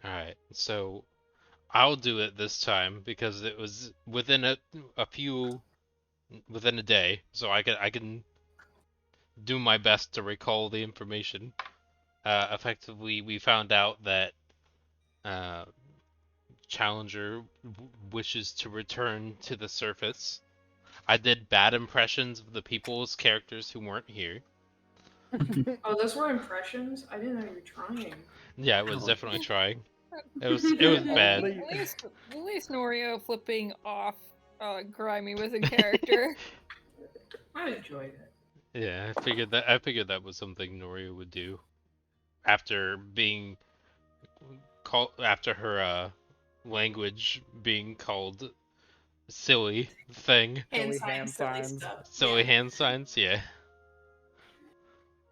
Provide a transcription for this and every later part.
Alright, so I'll do it this time because it was within within a day, so I can do my best to recall the information. Effectively, we found out that uh, Challenger wishes to return to the surface. I did bad impressions of the people's characters who weren't here. Oh, those were impressions? I didn't know you were trying. Yeah, it was Hell definitely yeah. trying. It was bad. At least Norio flipping off Grimey was in character. I enjoyed it. Yeah, I figured that was something Noria would do after being called after her language being called silly thing. Hand Silly signs, hand silly signs. stuff. Silly Yeah. hand signs, yeah.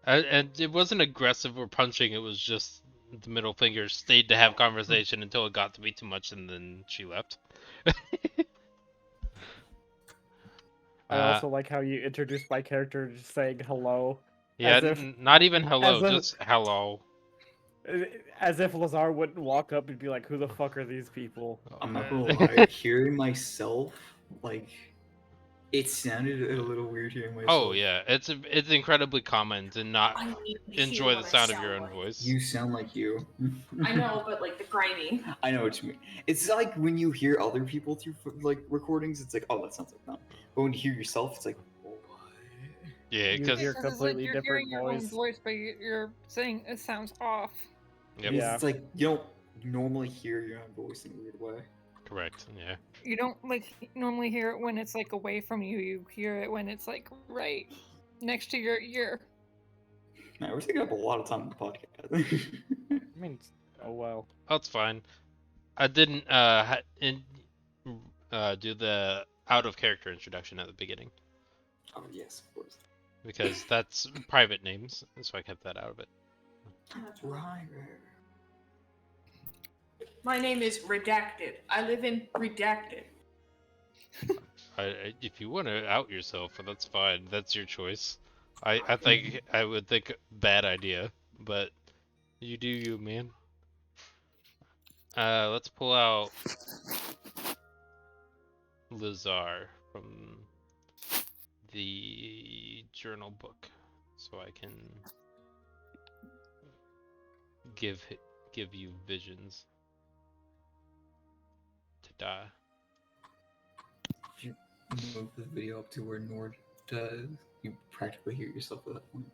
And it wasn't aggressive or punching, it was just the middle finger stayed to have conversation until it got to be too much and then she left. I also like how you introduced my character just saying hello. Yeah, As if- not even hello, as if- just hello. As if Lazar wouldn't walk up and be like, "Who the fuck are these people?" I'm not gonna lie, hearing myself, like, it sounded a little weird hearing myself. Oh yeah, it's incredibly common to not I need to enjoy hear the what I sound of your own like. voice. You sound like you. I know, but like the grimy. I know what you mean. It's like when you hear other people through like recordings, it's like, oh, that sounds like them. But when you hear yourself, it's like, what? Yeah, You because hear Because it's completely you're different hearing your own voice. voice, but you're saying it sounds off. yep, Yeah. It's like you don't normally hear your own voice in a weird way. correct. Yeah, You don't normally hear it when it's like away from you. You hear it when it's like right next to your ear. Man, we're taking up a lot of time on the podcast. I mean, oh well. that's fine. I didn't do the out of character introduction at the beginning Oh yes, of course. because that's private names, so I kept that out of it. Right. My name is Redacted. I live in Redacted. If you want to out yourself, that's fine. That's your choice. I think I would think bad idea, but you do you, man. Let's pull out Lazar from the journal book, so I can give you visions to die. If you move the video up to where Nord does, you practically hear yourself at that point.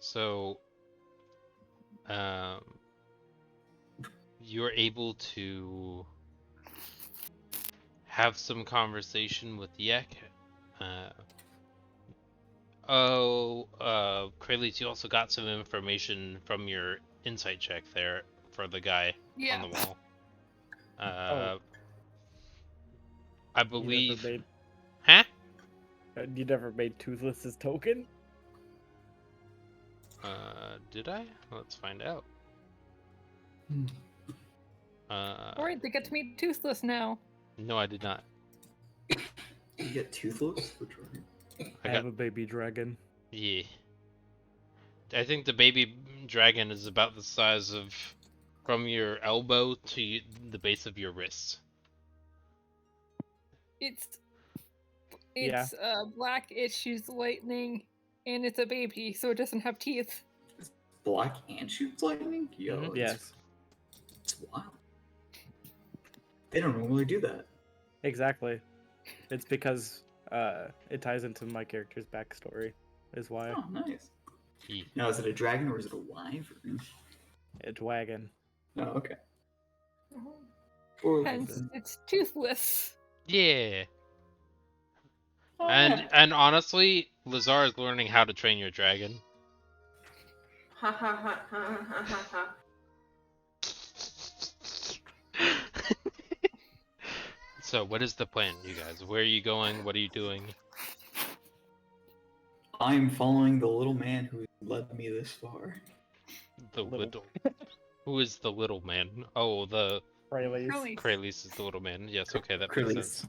So, you're able to have some conversation with Yek. Kralis, you also got some information from your insight check there for the guy Yeah. on the wall. Oh. I You believe. never made, Huh? you never made Toothless's token? Did I? Let's find out. Alright, they get to meet Toothless now. No, I did not. You get toothless? Which one? I have a baby dragon. Yeah. I think the baby dragon is about the size of from your elbow to the base of your wrist. It's Yeah. black, it shoots lightning, and it's a baby, so it doesn't have teeth. It's black and shoots lightning? Yo, Mhm. Yes, It's wild. They don't normally do that. exactly. It's because it ties into my character's backstory, is why. Oh, nice. Yeah. Now, is it a dragon or is it a wyvern? It's wagon. Oh, okay. Oh. Or Hence, it's Toothless. Yeah. Oh, And yeah. and honestly, Lazar is learning how to train your dragon. Ha ha ha ha ha ha ha. So, what is the plan, you guys? Where are you going? What are you doing? I'm following the little man who led me this far. The Little. little. Who is the little man? Oh, the Rayleigh. Really? Kralis is the little man. Yes, okay, that makes Kralis. sense.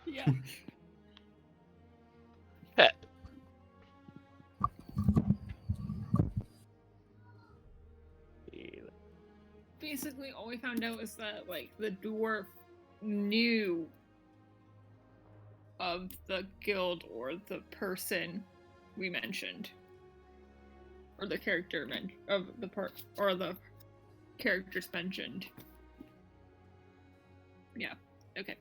Yeah. Pet. basically all we found out is that like the dwarf knew of the guild or the person we mentioned, or the character of the part or the characters mentioned. Yeah. Okay.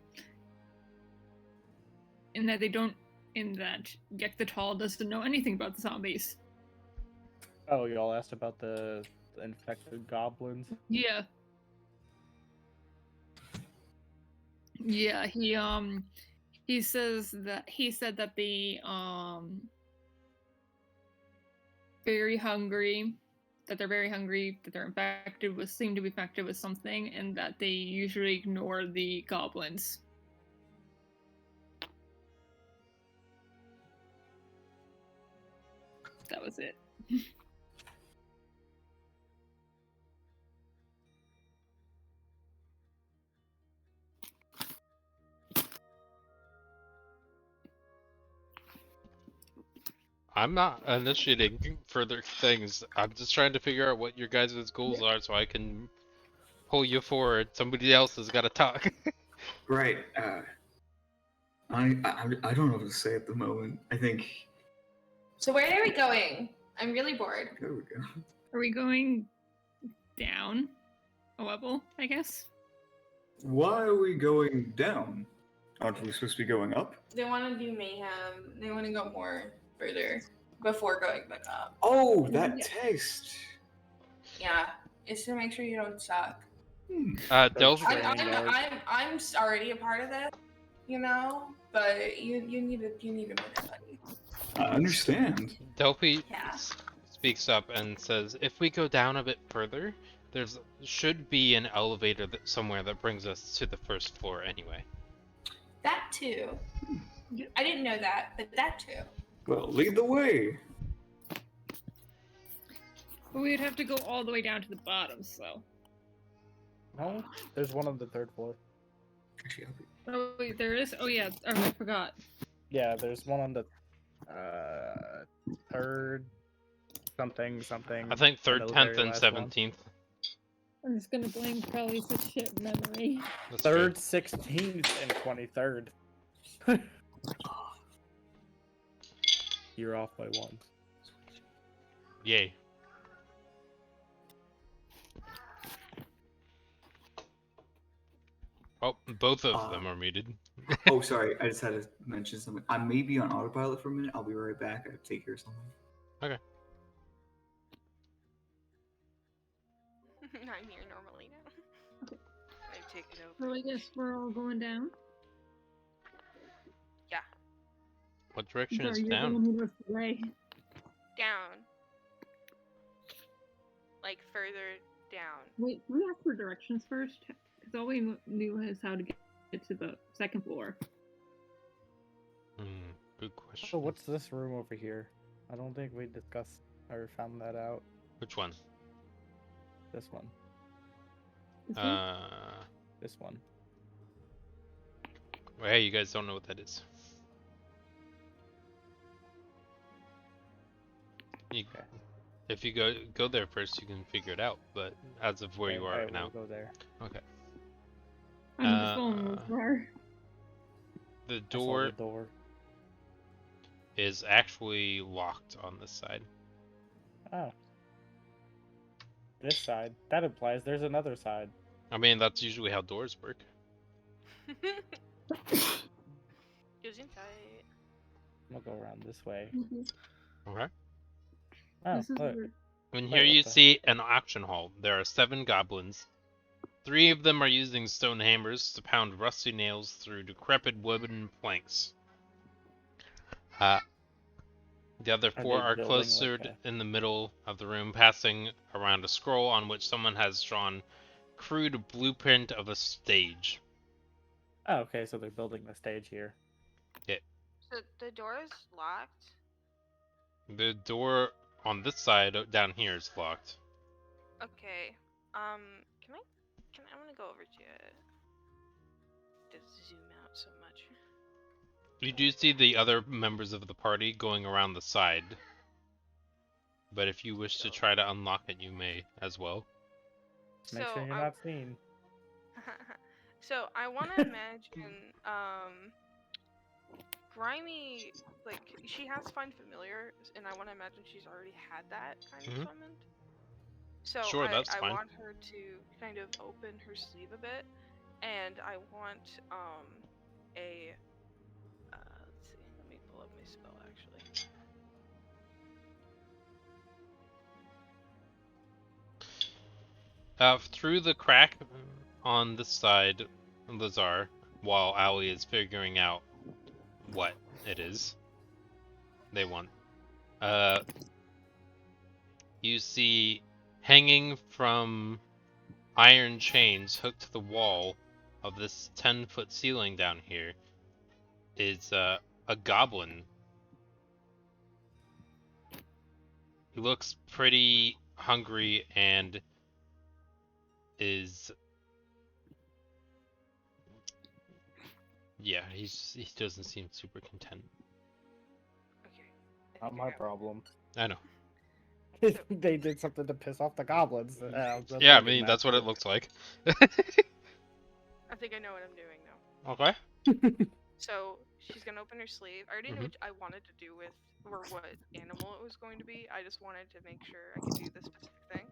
In that Gek the Tall doesn't know anything about the zombies. Oh, y'all asked about the infected goblins? Yeah. Yeah, he said that the very hungry, that they're very hungry, that they're seem to be infected with something, and that they usually ignore the goblins. That was it. I'm not initiating further things. I'm just trying to figure out what your guys' goals are so I can pull you forward. Somebody else has got to talk. Right. I don't know what to say at the moment. I think. So where are we going? I'm really bored. There we go. Are we going down a level, I guess? Why are we going down? Aren't we supposed to be going up? They want to do mayhem. They want to go more further before going back up. Oh, that Yeah. taste. Yeah, it's to make sure you don't suck. Delphi, I'm already a part of this, you know. But you need a minute, buddy. I understand. Delphi Yeah. speaks up and says, "If we go down a bit further, should be an elevator somewhere that brings us to the first floor anyway." That too. I didn't know that, but that too. Well, lead the way. But we'd have to go all the way down to the bottom, so. No, there's one on the 3rd floor. Actually, I'll be... Oh wait, there is? Oh yeah, I forgot. Yeah, there's one on the 3rd something. I think 3rd, the 10th, very and last 17th. I'm just gonna blame Crowley's shit memory. That's 3rd, 16th, and 23rd. You're off by 1. Yay. Oh, both of them are muted. Oh, sorry. I just had to mention something. I may be on autopilot for a minute. I'll be right back. I have to take care of something. Okay. I'm here normally now. I've taken over. Well, I guess we're all going down. Yeah, What direction Sorry, is you're the down? one who was away. down. Like further down. Wait, can we ask for directions first? Because all we knew is how to get to the 2nd floor. Good question. So what's this room over here? I don't think we discussed or found that out. Which one? This one. This one? This one. Well, hey, you guys don't know what that is. Okay. If you go there first, you can figure it out. But as of where you are right now, We'll go there. okay. I'm just going real far. The I saw door the door. is actually locked on this side. Oh. This side. That implies there's another side. I mean, that's usually how doors work. Using tight. We'll go around this way. Okay. Oh, This is look. weird. And Wait, here what you the- see an auction hall. There are 7 goblins. 3 of them are using stone hammers to pound rusty nails through decrepit wooden planks. The other Are 4 they are building closer like in the middle of the room, passing around a scroll on which someone has drawn crude blueprint of a stage. Oh, okay, so they're building the stage here. So the door is locked. The door on this side down here is locked. Okay. I'm gonna go over to zoom out so much. You do see the other members of the party going around the side. But if you wish to try to unlock it, you may as well. Make So sure you're not seen. so I want to imagine Grimey, like, she has Find Familiar, and I want to imagine she's already had that kind of Mhm. summoned. So Sure, that's I fine. want her to kind of open her sleeve a bit, and I want a let's see, let me pull up my spell actually. Through the crack on the side, Lazar, while Ali is figuring out what it is they want, you see hanging from iron chains hooked to the wall of this 10-foot ceiling down here is a goblin. He looks pretty hungry and is he doesn't seem super content. Okay. I Not think my I got problem. I know. They did something to piss off the goblins. That's Yeah, I what mean it that's what it matters. looks like. I think I know what I'm doing now. Okay. So she's gonna open her sleeve. I already knew what I wanted to do with, or what animal it was going to be. I just wanted to make sure I could do this specific thing.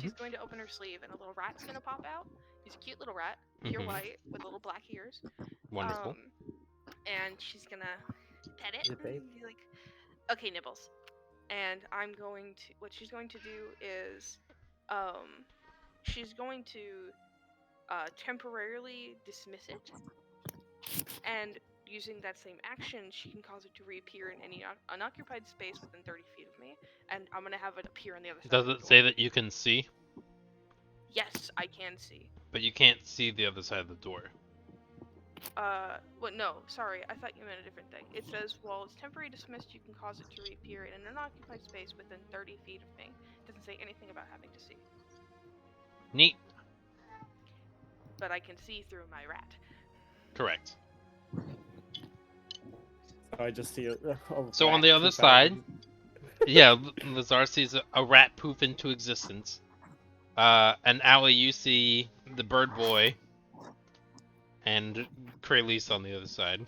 She's going to open her sleeve, and a little rat's gonna pop out. He's a cute little rat, pure Mhm. white with little black ears. Wonderful. And she's gonna pet it Is it babe? and be like, "Okay, Nibbles." And I'm going to. What she's going to do is, she's going to temporarily dismiss it, and using that same action, she can cause it to reappear in any unoccupied space within 30 feet of me, and I'm gonna have it appear on the other side Does of the it door. say that you can see? Yes, I can see. But you can't see the other side of the door. Well, no, sorry, I thought you meant a different thing. It says, while it's temporarily dismissed, you can cause it to reappear in an unoccupied space within 30 feet of me. It doesn't say anything about having to see. Neat. But I can see through my rat. Correct. So I just see a So on rat the other poop out of side, yeah, Lazar sees a rat poof into existence. And Ali, you see the bird boy and Kralis on the other side.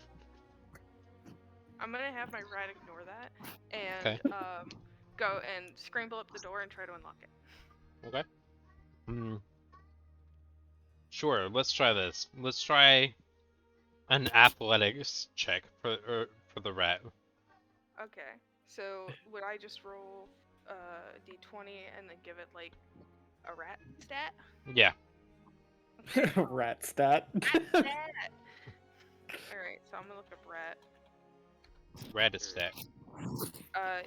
I'm gonna have my rat ignore that, and Okay. go and scramble up the door and try to unlock it. Okay. Sure, let's try this. Let's try an athletics check for the rat. Okay, so would I just roll d20 and then give it like a rat stat? Yeah. rat stat. Rat stat! Alright, so I'm gonna look up rat. Rat is stat.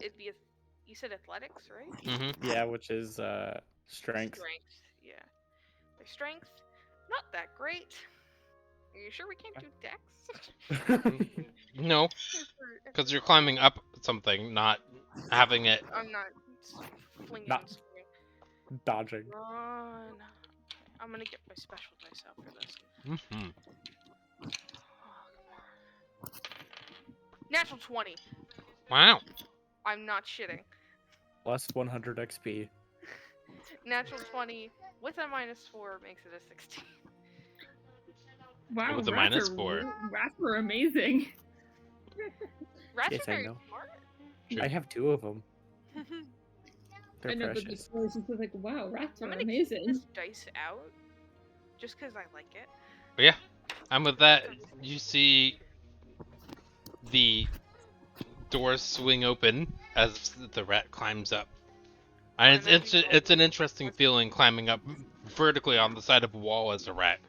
It'd be you said athletics, right? Mm-hmm. Yeah, which is strength. Strength, yeah. My strength, not that great. Are you sure we can't do dex? No, because you're climbing up something, not having it. I'm not flinging Not- and swinging. Dodging. Run. I'm gonna get my special dice out for this. Mm-hmm. Oh, come on. Natural 20. Wow. I'm not shitting. Plus 100 XP. Natural 20 with a -4 makes it a 16. Wow, With a rats -4. Rats are amazing. Rats Yes, are I very know. smart. Sure. I have 2 of them. They're I know, but the precious. story is just like, wow, rats I'm are gonna keep amazing. this dice out just because I like it. But yeah, and with that, you see the doors swing open as the rat climbs up. And it's an interesting feeling climbing up vertically on the side of a wall as a rat.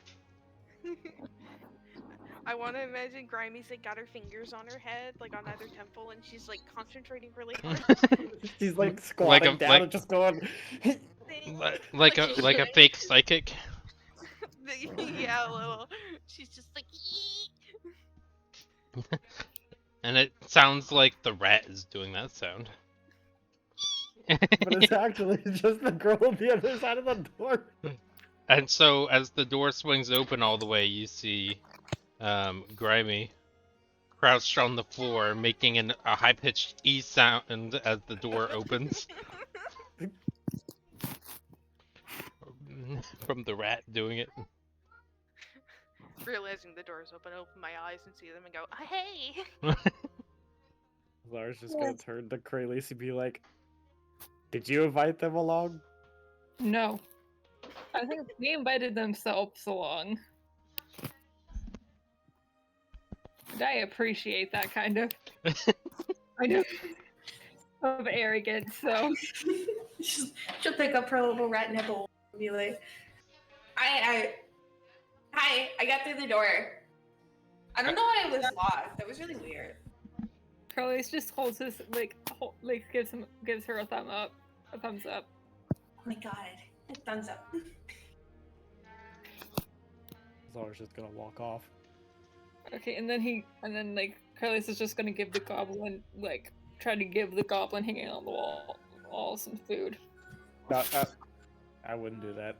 I want to imagine Grimey's like got her fingers on her head, like on either temple, and she's like concentrating really hard. She's like squatting down and just going. like a fake psychic. Yeah, a little. She's just like. And it sounds like the rat is doing that sound. But it's actually just the girl on the other side of the door. And so, as the door swings open all the way, you see Grimey crouched on the floor, making a high-pitched E sound as the door opens. from the rat doing it. Realizing the door's open, I open my eyes and see them and go, hey! Lars just gonna turn to Kralis and be like, "Did you invite them along?" No. I think they invited themselves along. And I appreciate that kind of of arrogance, so She'll pick up her little rat nipple and be like, Hi, I got through the door. I don't know why it was locked. That was really weird. Carlos just holds his gives her a thumbs up. Oh my god. A thumbs up. Lars just gonna walk off. Okay, and then Carlos is just gonna give the goblin try to give the goblin hanging on the wall some food. No, I wouldn't do that.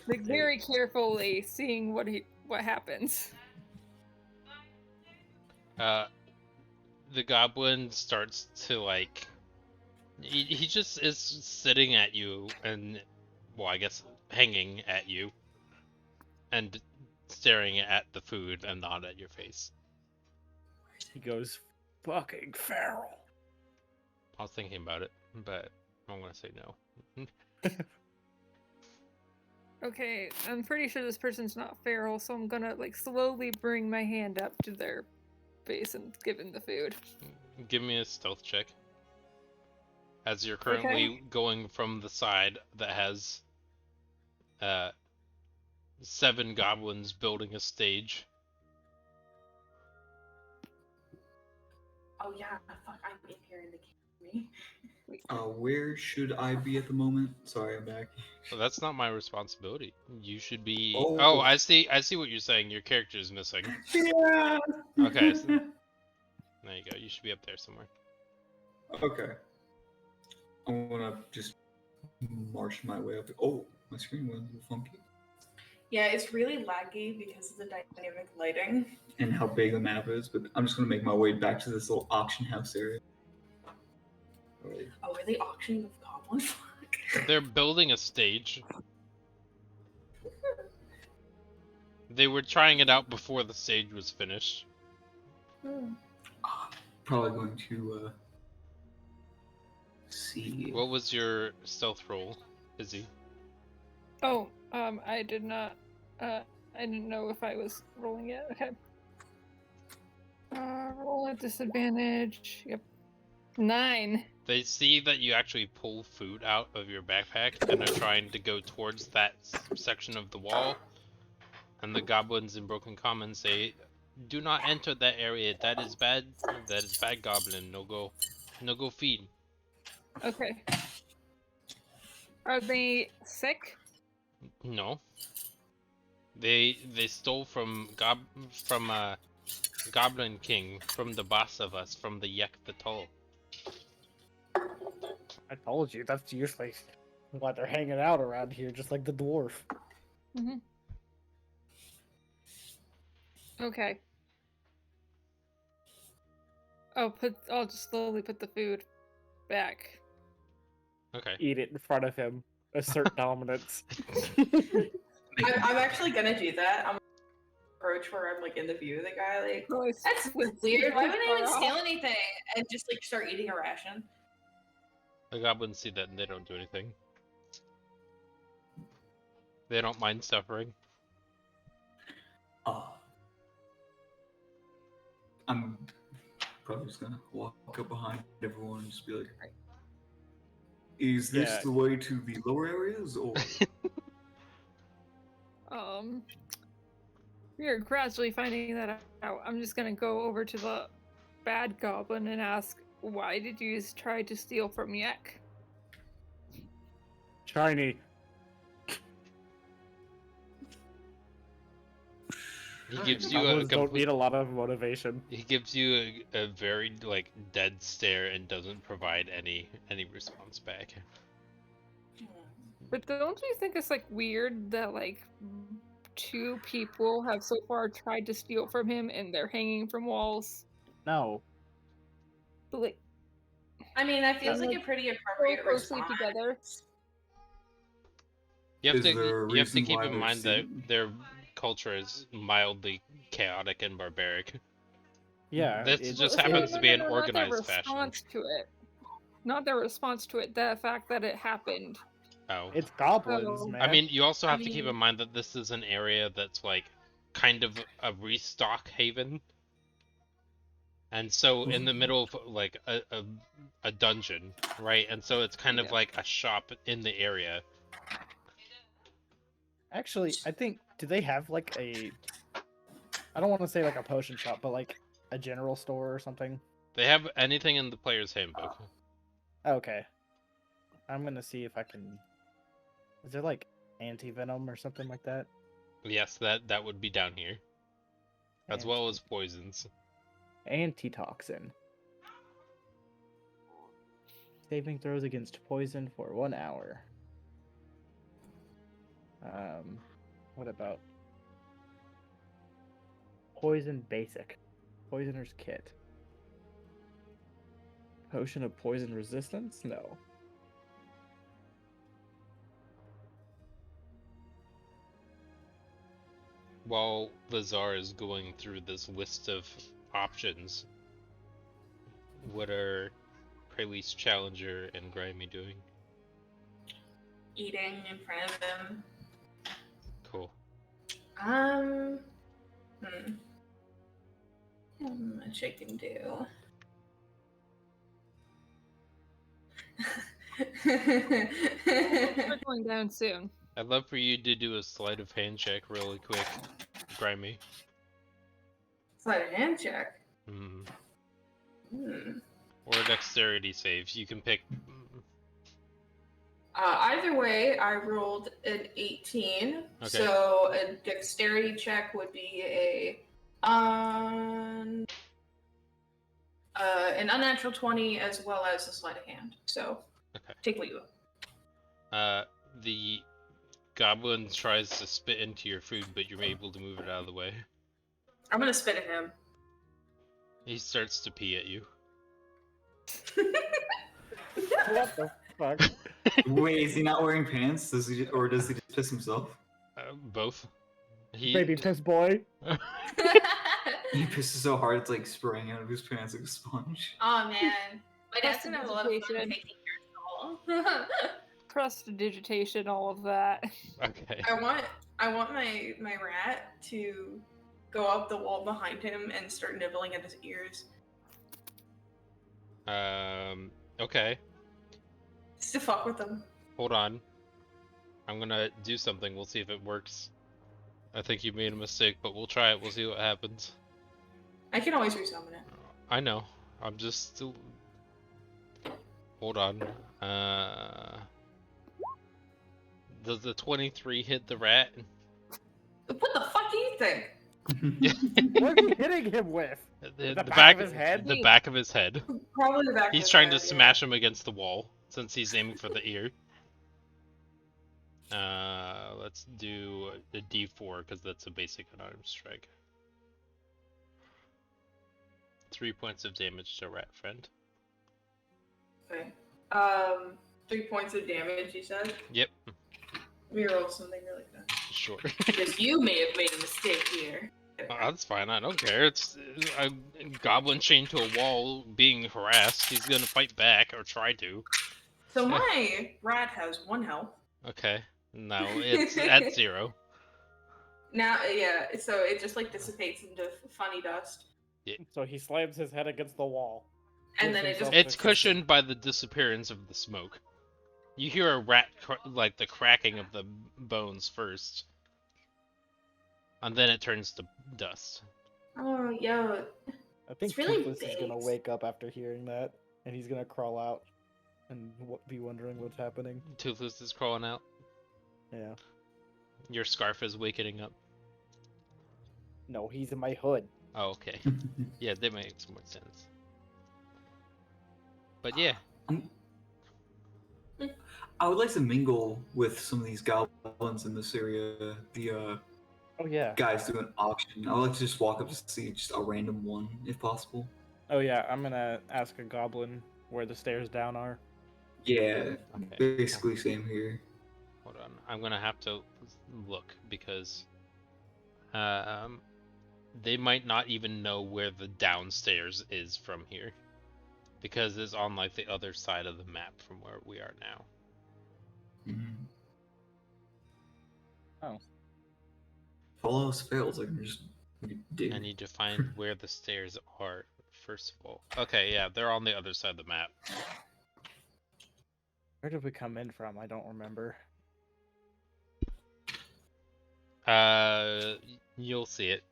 Very carefully, seeing what happens. The goblin starts to he just is sitting at you and, well, I guess hanging at you and staring at the food and not at your face. He goes, "Fucking feral." I was thinking about it, but I'm gonna say no. Okay, I'm pretty sure this person's not feral, so I'm gonna slowly bring my hand up to their face and give them the food. Give me a stealth check. As you're currently going from the side that has 7 goblins building a stage. Oh yeah, fuck, I'm in here in the cave. Where should I be at the moment? Sorry, I'm back. Well, that's not my responsibility. You should be. Oh. Oh, I see what you're saying. Your character is missing. Yeah. Okay. So, there you go. You should be up there somewhere. Okay. I'm gonna just march my way up. Oh, my screen went a little funky. Yeah, it's really laggy because of the dynamic lighting. And how big the map is, but I'm just gonna make my way back to this little auction house area. Oh, are they auctioning with goblin fuck? They're building a stage. They were trying it out before the stage was finished. Probably going to see. What was your stealth roll, Izzy? Oh, I did not. I didn't know if I was rolling yet. Okay. Roll at disadvantage. Yep. 9. They see that you actually pull food out of your backpack and are trying to go towards that section of the wall. And the goblins in Broken Common say, "Do not enter that area. That is bad. That is bad goblin. No go. No go feed." Okay. Are they sick? No. They stole from Goblin King, from the boss of us, from the Yek the Tall. I told you, that's usually why they're hanging out around here, just like the dwarf. Mm-hmm. Okay. I'll just slowly put the food back. Okay. Eat it in front of him. Assert dominance. I'm actually gonna do that. I'm gonna approach where I'm in the view of the guy. That's weird. Why would I even steal anything and just start eating a ration? The goblins see that and they don't do anything. They don't mind suffering. I'm probably just gonna walk up behind everyone and just be like, "Is this the way to the lower areas, or?" We are gradually finding that out. I'm just gonna go over to the bad goblin and ask, why did you try to steal from Yek? Shiny. He gives you Goblins don't need a lot of motivation. He gives you a very dead stare and doesn't provide any response back. But don't you think it's weird that 2 people have so far tried to steal from him and they're hanging from walls? No. But I mean, that feels like a pretty appropriate closely response. together. You have Is there a to reason keep why in they're mind that seeking? their culture is mildly chaotic and barbaric. Yeah, This it- just it- happens to be an Not their organized fashion. response to it. Not their response to it. The fact that it happened. Oh. It's goblins, So- man. I mean, you also I have to keep mean- in mind that this is an area that's like kind of a restock haven. And so in the middle of like a dungeon, right? And so it's kind of Yeah. like a shop in the area. Actually, I think, do they have like a, I don't want to say like a potion shop, but like a general store or something? They have anything in the player's handbook. Okay. I'm gonna see if I can, is there like anti-venom or something like that? Yes, that would be down here. As well as poisons. Antitoxin. Saving throws against poison for 1 hour. What about poison basic? Poisoner's kit. Potion of poison resistance? No. While Lazar is going through this list of options, what are Prelude's Challenger and Grimey doing? Eating in front of them. Cool. How much I can do. We're going down soon. I'd love for you to do a sleight of hand check really quick, Grimey. Sleight of hand check. Mm. Hmm. Or a dexterity save. You can pick. Either way, I rolled an 18. Okay. So a dexterity check would be an unnatural 20 as well as a sleight of hand. So Okay. take what you will. The goblin tries to spit into your food, but you're able to move it out of the way. I'm gonna spit at him. He starts to pee at you. What the fuck? Wait, is he not wearing pants? Does he just piss himself? Both. He. Baby piss boy. He pisses so hard it's like spraying out of his pants like a sponge. Oh man, my dad's gonna have a lot of fun Prestidigitation. taking your soul. Prestidigitation, all of that. Okay. I want my rat to go up the wall behind him and start nibbling at his ears. Okay. Just to fuck with him. Hold on. I'm gonna do something. We'll see if it works. I think you made a mistake, but we'll try it. We'll see what happens. I can always resummon it. I know. I'm just still. Hold on. Does the 23 hit the rat? What the fuck do you think? What are you hitting him with? The back of his head? The back of his head. Probably the back of He's his trying head, to yeah. smash him against the wall since he's aiming for the ear. Let's do a D4 because that's a basic unarmed strike. 3 points of damage to rat friend. Okay. 3 points of damage, you said? Yep, Let me roll something really good. sure. Because you may have made a mistake here. That's fine. I don't care. It's a goblin chained to a wall, being harassed. He's gonna fight back or try to. So my rat has 1 health. Okay. No, it's at 0. Now, yeah, so it just like dissipates into funny dust. So he slams his head against the wall. And then it just... It's cushioned by the disappearance of the smoke. You hear a rat, like the cracking of the bones first. And then it turns to dust. Oh, yo. I think It's really Toothless is gonna big. wake up after hearing that, and he's gonna crawl out and be wondering what's happening. Toothless is crawling out. Yeah. Your scarf is wakening up. No, he's in my hood. Oh, okay. Yeah, that makes more sense. But yeah, I would like to mingle with some of these goblins in this area. The Oh yeah. guys do an auction. I would like to just walk up to see just a random one, if possible. Oh yeah. I'm gonna ask a goblin where the stairs down are. Yeah, okay. basically same here. Hold on. I'm gonna have to look because they might not even know where the downstairs is from here because it's on like the other side of the map from where we are now. Mhm. Oh. If all else fails, I can just dig. I need to find where the stairs are first of all. Okay, yeah, they're on the other side of the map. Where did we come in from? I don't remember. You'll see it.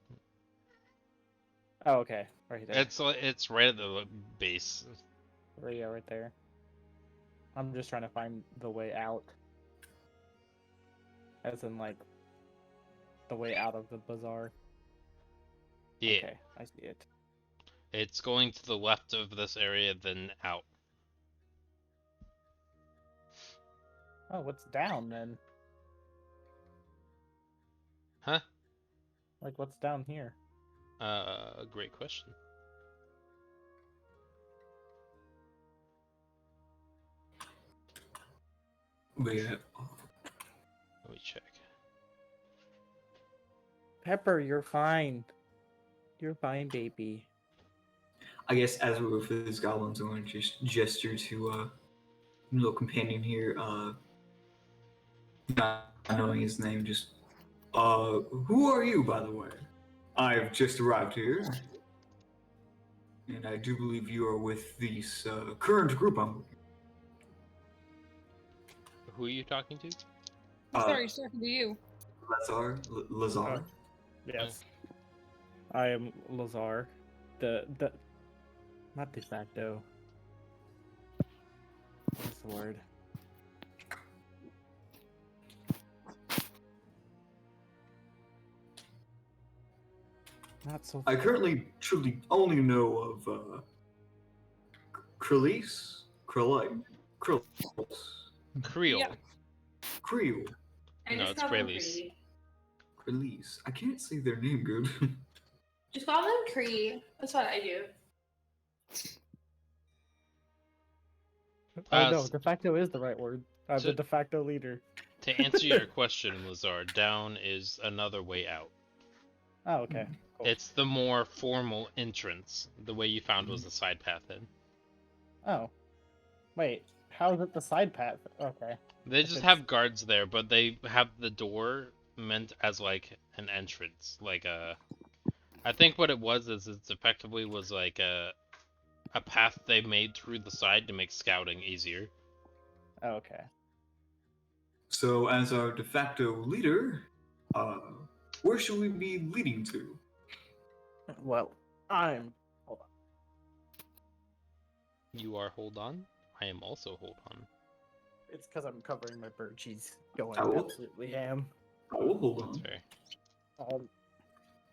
Oh, okay. Right there. It's right at the base. Yeah, right there. I'm just trying to find the way out. As in, like, the way out of the bazaar. Yeah, Okay, I see it. it's going to the left of this area, then out. Oh, what's down then? Huh? Like, what's down here? Great question. But yeah, Let me check. Pepper, you're fine. You're fine, baby. I guess as we were for these goblins, I'm going to just gesture to little companion here, not knowing his name, just who are you, by the way? I've just arrived here, and I do believe you are with this current group I'm with. Who are you talking to? Sorry, he's talking to you. Lazar. Yes. I am Lazar. The not de facto. What's the word? Not so. I currently truly only know of Krelise, Krelite, Krellis, Creole. Yeah. Creel, I No, just it's call them Kralis. Cree. Krelise. I can't say their name good. Just call them Cree. That's what I do. Oh no, s- de facto is the right word. so- The de facto leader. To answer your question, Lazar, down is another way out. Oh, okay. Cool. It's the more formal entrance. The way you found was the side path in. Oh. Wait, how is it the side path? Okay. They If just it's- have guards there, but they have the door meant as like an entrance. Like I think what it was is it effectively was like a path they made through the side to make scouting easier. Oh, okay. So, as our de facto leader, where should we be leading to? Well, I'm. Hold on. You are hold on. I am also hold on. It's because I'm covering my bird. She's going Oh. absolutely ham. I will hold That's on. fair.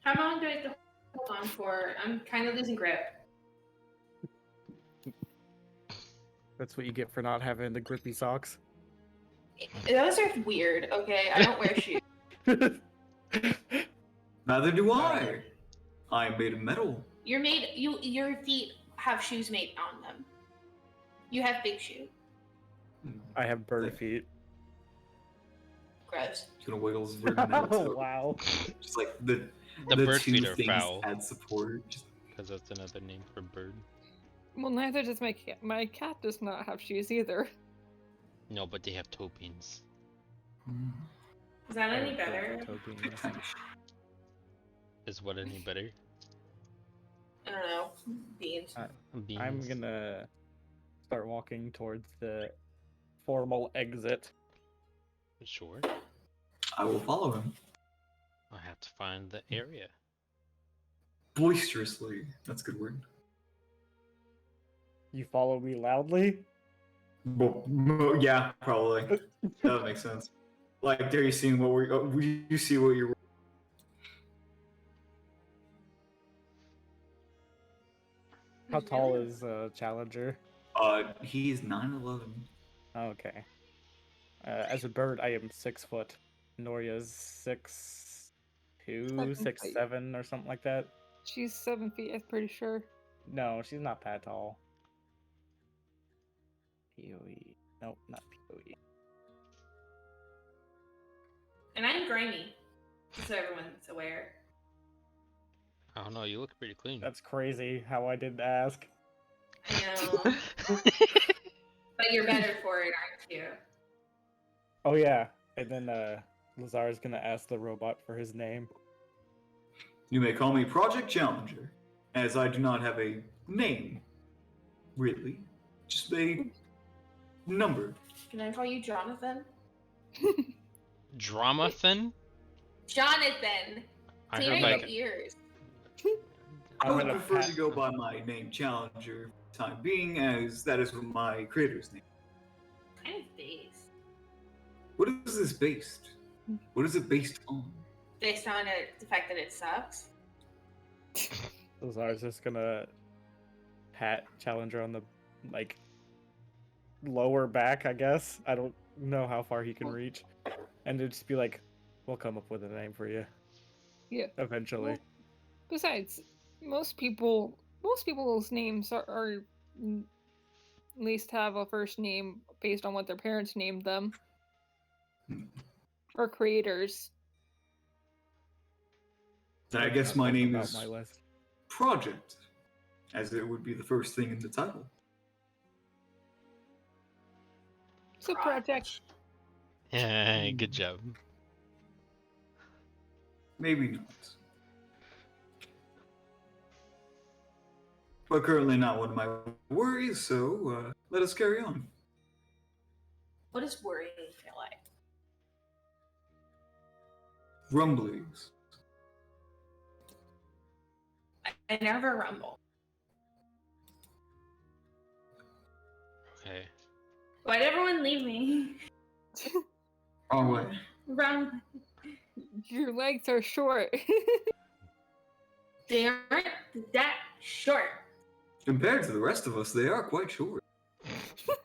How long do I have to hold on for? I'm kind of losing grip. That's what you get for not having the grippy socks. Those are weird. Okay, I don't wear shoes. Neither do I. I am made of metal. Your feet have shoes made on them. You have big shoe. I have bird feet. Gross. He's gonna wiggle his weird metal Oh toe. wow. Just like the bird two feet are things foul add support. Just, because that's another name for bird. Well, neither does my cat. My cat does not have shoes either. No, but they have toe beans. Is that any better? kind of shit. Is what any better? I don't know. Beans. Beans. I'm gonna start walking towards the formal exit. Sure. I will follow him I have to find the area. boisterously. That's a good word. You follow me loudly? Well, yeah, probably. That makes sense. Like, there you seeing what you see what you're. How tall is Challenger? He's 9'11". Okay. As a bird, I am 6 foot. Noria's 6'2", 6'7", or something like that. She's 7 feet, I'm pretty sure. No, she's not that tall. POE. Nope, not POE. I'm Grimey, just so everyone's aware. I don't know. You look pretty clean. That's crazy how I didn't ask. I know, but you're better for it, aren't you? Oh yeah, and then Lazar's gonna ask the robot for his name. You may call me Project Challenger, as I do not have a name, really. Just a number. Can I call you Jonathan? Dramathan? Jonathan! I Clean heard out like your ears. I I'm would gonna prefer pat- to go by my name Challenger for the time being, as that is my creator's name. Kind of based. What is this based? What is it based on? Based on the fact that it sucks. Lazar's just gonna pat Challenger on the like lower back, I guess. I don't know how far he can reach, and it'd just be like, "We'll come up with a name for you." Yeah. Eventually. Well, besides, most people's names are at least have a first name based on what their parents named them, or creators. Then I That's guess not my name about is my list. Project, as it would be the first thing in the title. So project. yeah, good job. Maybe not. But currently not one of my worries, so let us carry on. What does worrying feel like? Rumblings. I never rumble. Okay. Why'd everyone leave me? Wrong way. Run. Your legs are short. They aren't that short. Compared to the rest of us, they are quite short.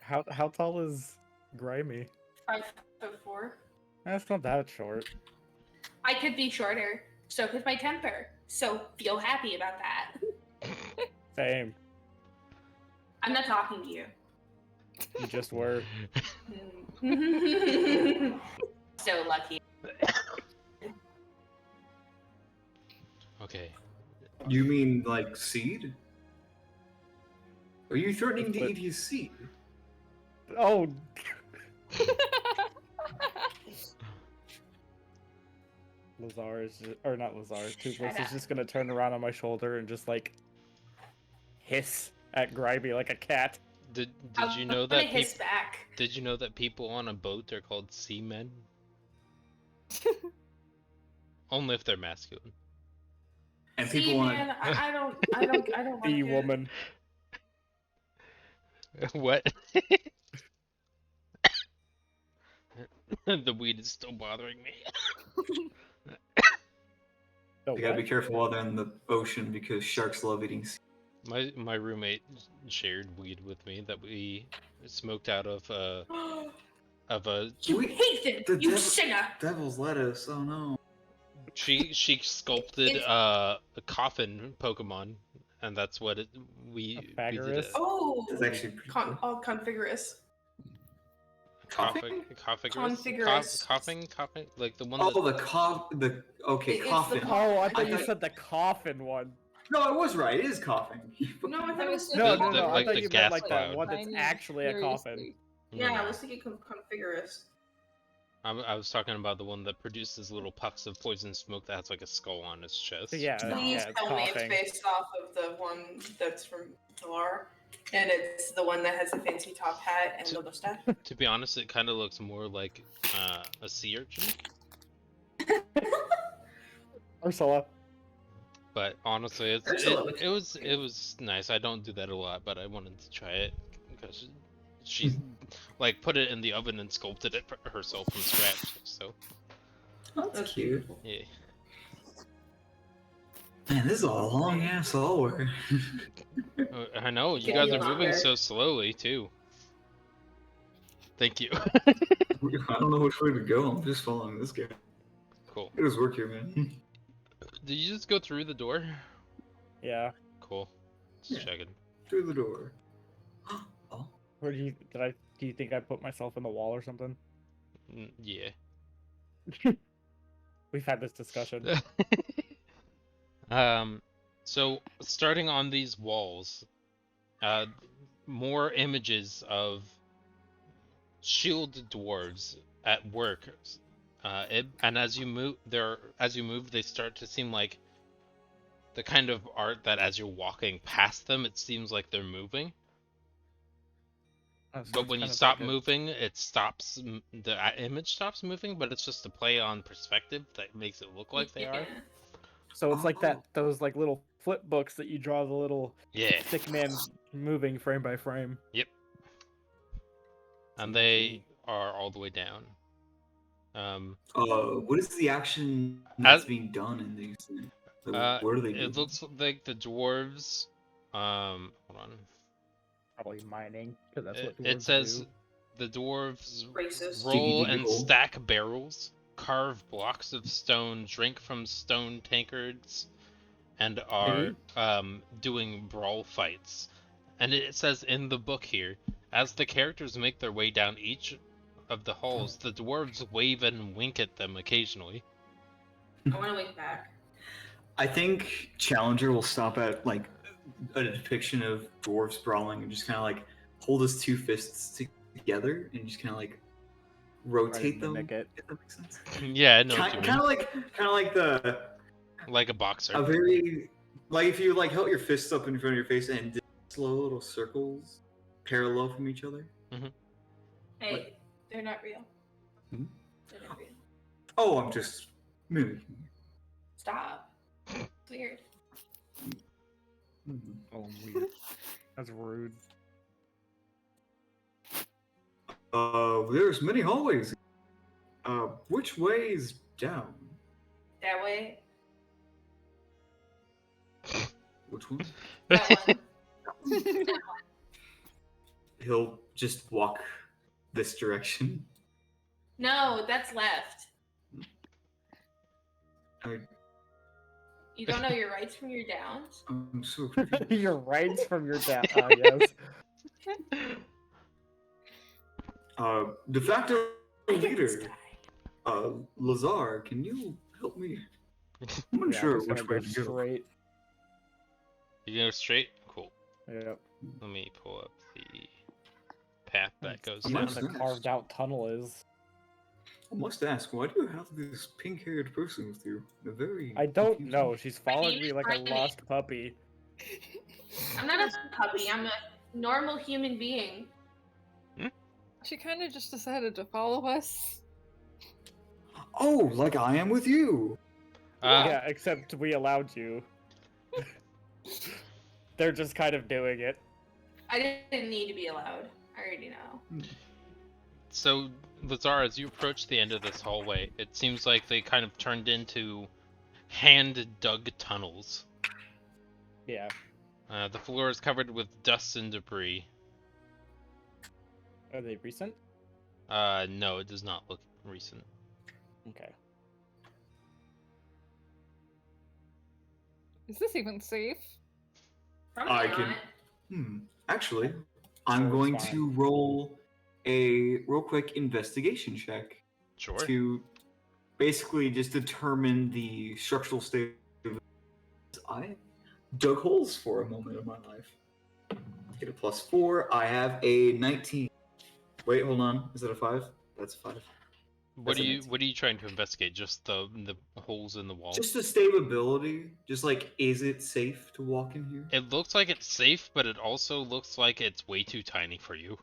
How tall is Grimey? 5'4". That's not that short. I could be shorter. So could my temper. So feel happy about that. Same. I'm not talking to you. You just were. So lucky. Okay. You mean like seed? Are you threatening to But- eat his seed? Oh, Lazar is just, or not Lazar. Toothless is up. just gonna turn around on my shoulder and just like hiss at Grimey like a cat. Did I'm you know gonna that hiss back. did you know that people on a boat are called seamen? Only if they're masculine. And See, people want man, I don't like The it. woman. What? The weed is still bothering me. Oh, You gotta be what? careful while they're in the ocean because sharks love eating seed. My roommate shared weed with me that we smoked out of a You Wait, heathen! the You devil- sinner! Devil's lettuce, oh no. she sculpted It's- a coffin Pokemon, and that's what we did Pythagoras? Oh! It's actually pretty cool. Configurous. Coughing? coughing like the one Oh, that okay, It's the coffin. cough- Oh, I I thought you thought- said the coffin one. No, I was right, it is coughing. No, I thought it was... No, The- no, the- no. I like thought the you gas meant like cloud. that one that's Tiny, actually a coffin. seriously. Yeah, I No. was thinking configurous. I was talking about the one that produces little puffs of poison smoke that has like a skull on its chest. So yeah, Please yeah, it's tell me coughing. it's based off of the one that's from Pilar, and it's the one that has the fancy top hat and the mustache. To be honest, it kind of looks more like a sea urchin. Ursula. But honestly, Ursula looks it was nice. I don't do that a lot, but I wanted to try it because she like put it in the oven and sculpted it herself from scratch. So That's cute. yeah. Man, this is a long ass hour. I know you Could guys be are moving longer. so slowly too. Thank you. I don't know which way to go, I'm just following this guy. Cool. It does work here, man. Did you just go through the door? Yeah. Cool. Just Yeah. checking. Through the door. Oh, Or do you think I put myself in the wall or something? Yeah. We've had this discussion. So starting on these walls, more images of shielded dwarves at work. And as you move, they start to seem like the kind of art that as you're walking past them, it seems like they're moving. Oh, so But it's when you kind of stop like a- moving, it stops. The image stops moving, but it's just a play on perspective that makes it look like they are. So it's like Oh. that those like little flip books that you draw the little Yeah. stick man moving frame by frame. Yep. And they are all the way down. What is the action that's being done in these things? Like, what are they doing? It looks like the dwarves. Hold on. Probably mining, because that's what dwarves It says do. the dwarves Racist. roll Diggy and diggy. stack barrels, carve blocks of stone, drink from stone tankards, and are doing brawl fights. And it says in the book here, as the characters make their way down each of the halls, the dwarves wave and wink at them occasionally. I want to wink back. I think Challenger will stop at like a depiction of dwarves brawling and just kind of like hold his two fists together and just kind of like rotate them. mimic it. If that makes sense. Yeah, I know what you Kind mean. of like the Like a boxer. a very like if you like held your fists up in front of your face and did slow little circles parallel from each other. Hey, What? they're not real. Hmm? They're not real. Oh, I'm just mimicking. Stop. It's weird. Mhm. Oh, weird. That's rude. There's many hallways. Which way is down? That way. Which one? That one. He'll just walk this direction. No, that's left. I, You don't know your rights from your downs? I'm so confused. Your rights from your dad. Yes. De facto I get this leader, guy. Lazar, can you help me? I'm Yeah, unsure I'm just which gonna way go to go. straight. You go straight? Cool. Yep. Let me pull up the path that goes See I'm where down. not- the nice. carved out tunnel is. I must ask, why do you have this pink-haired person with you? They're very. I don't confusing. know. She's following name me is like a Grimey. lost puppy. I'm not a puppy. I'm a normal human being. She kind of just decided to follow us. Oh, like I am with you. Yeah, except we allowed you. They're just kind of doing it. I didn't need to be allowed. I already know. So, Lazar, as you approach the end of this hallway, it seems like they kind of turned into hand-dug tunnels. Yeah. The floor is covered with dust and debris. Are they recent? No, it does not look recent. Okay. Is this even safe? Probably I not. can- Actually, I'm Sure, going it's fine. to roll a real quick investigation check Sure. to basically just determine the structural state of this. I dug holes for a moment of my life. Get a +4. I have a 19. Wait, hold on. Is that a 5? That's a 5. What That's are a you 19. What are you trying to investigate? Just the holes in the wall? Just the stability. Just like, is it safe to walk in here? It looks like it's safe, but it also looks like it's way too tiny for you.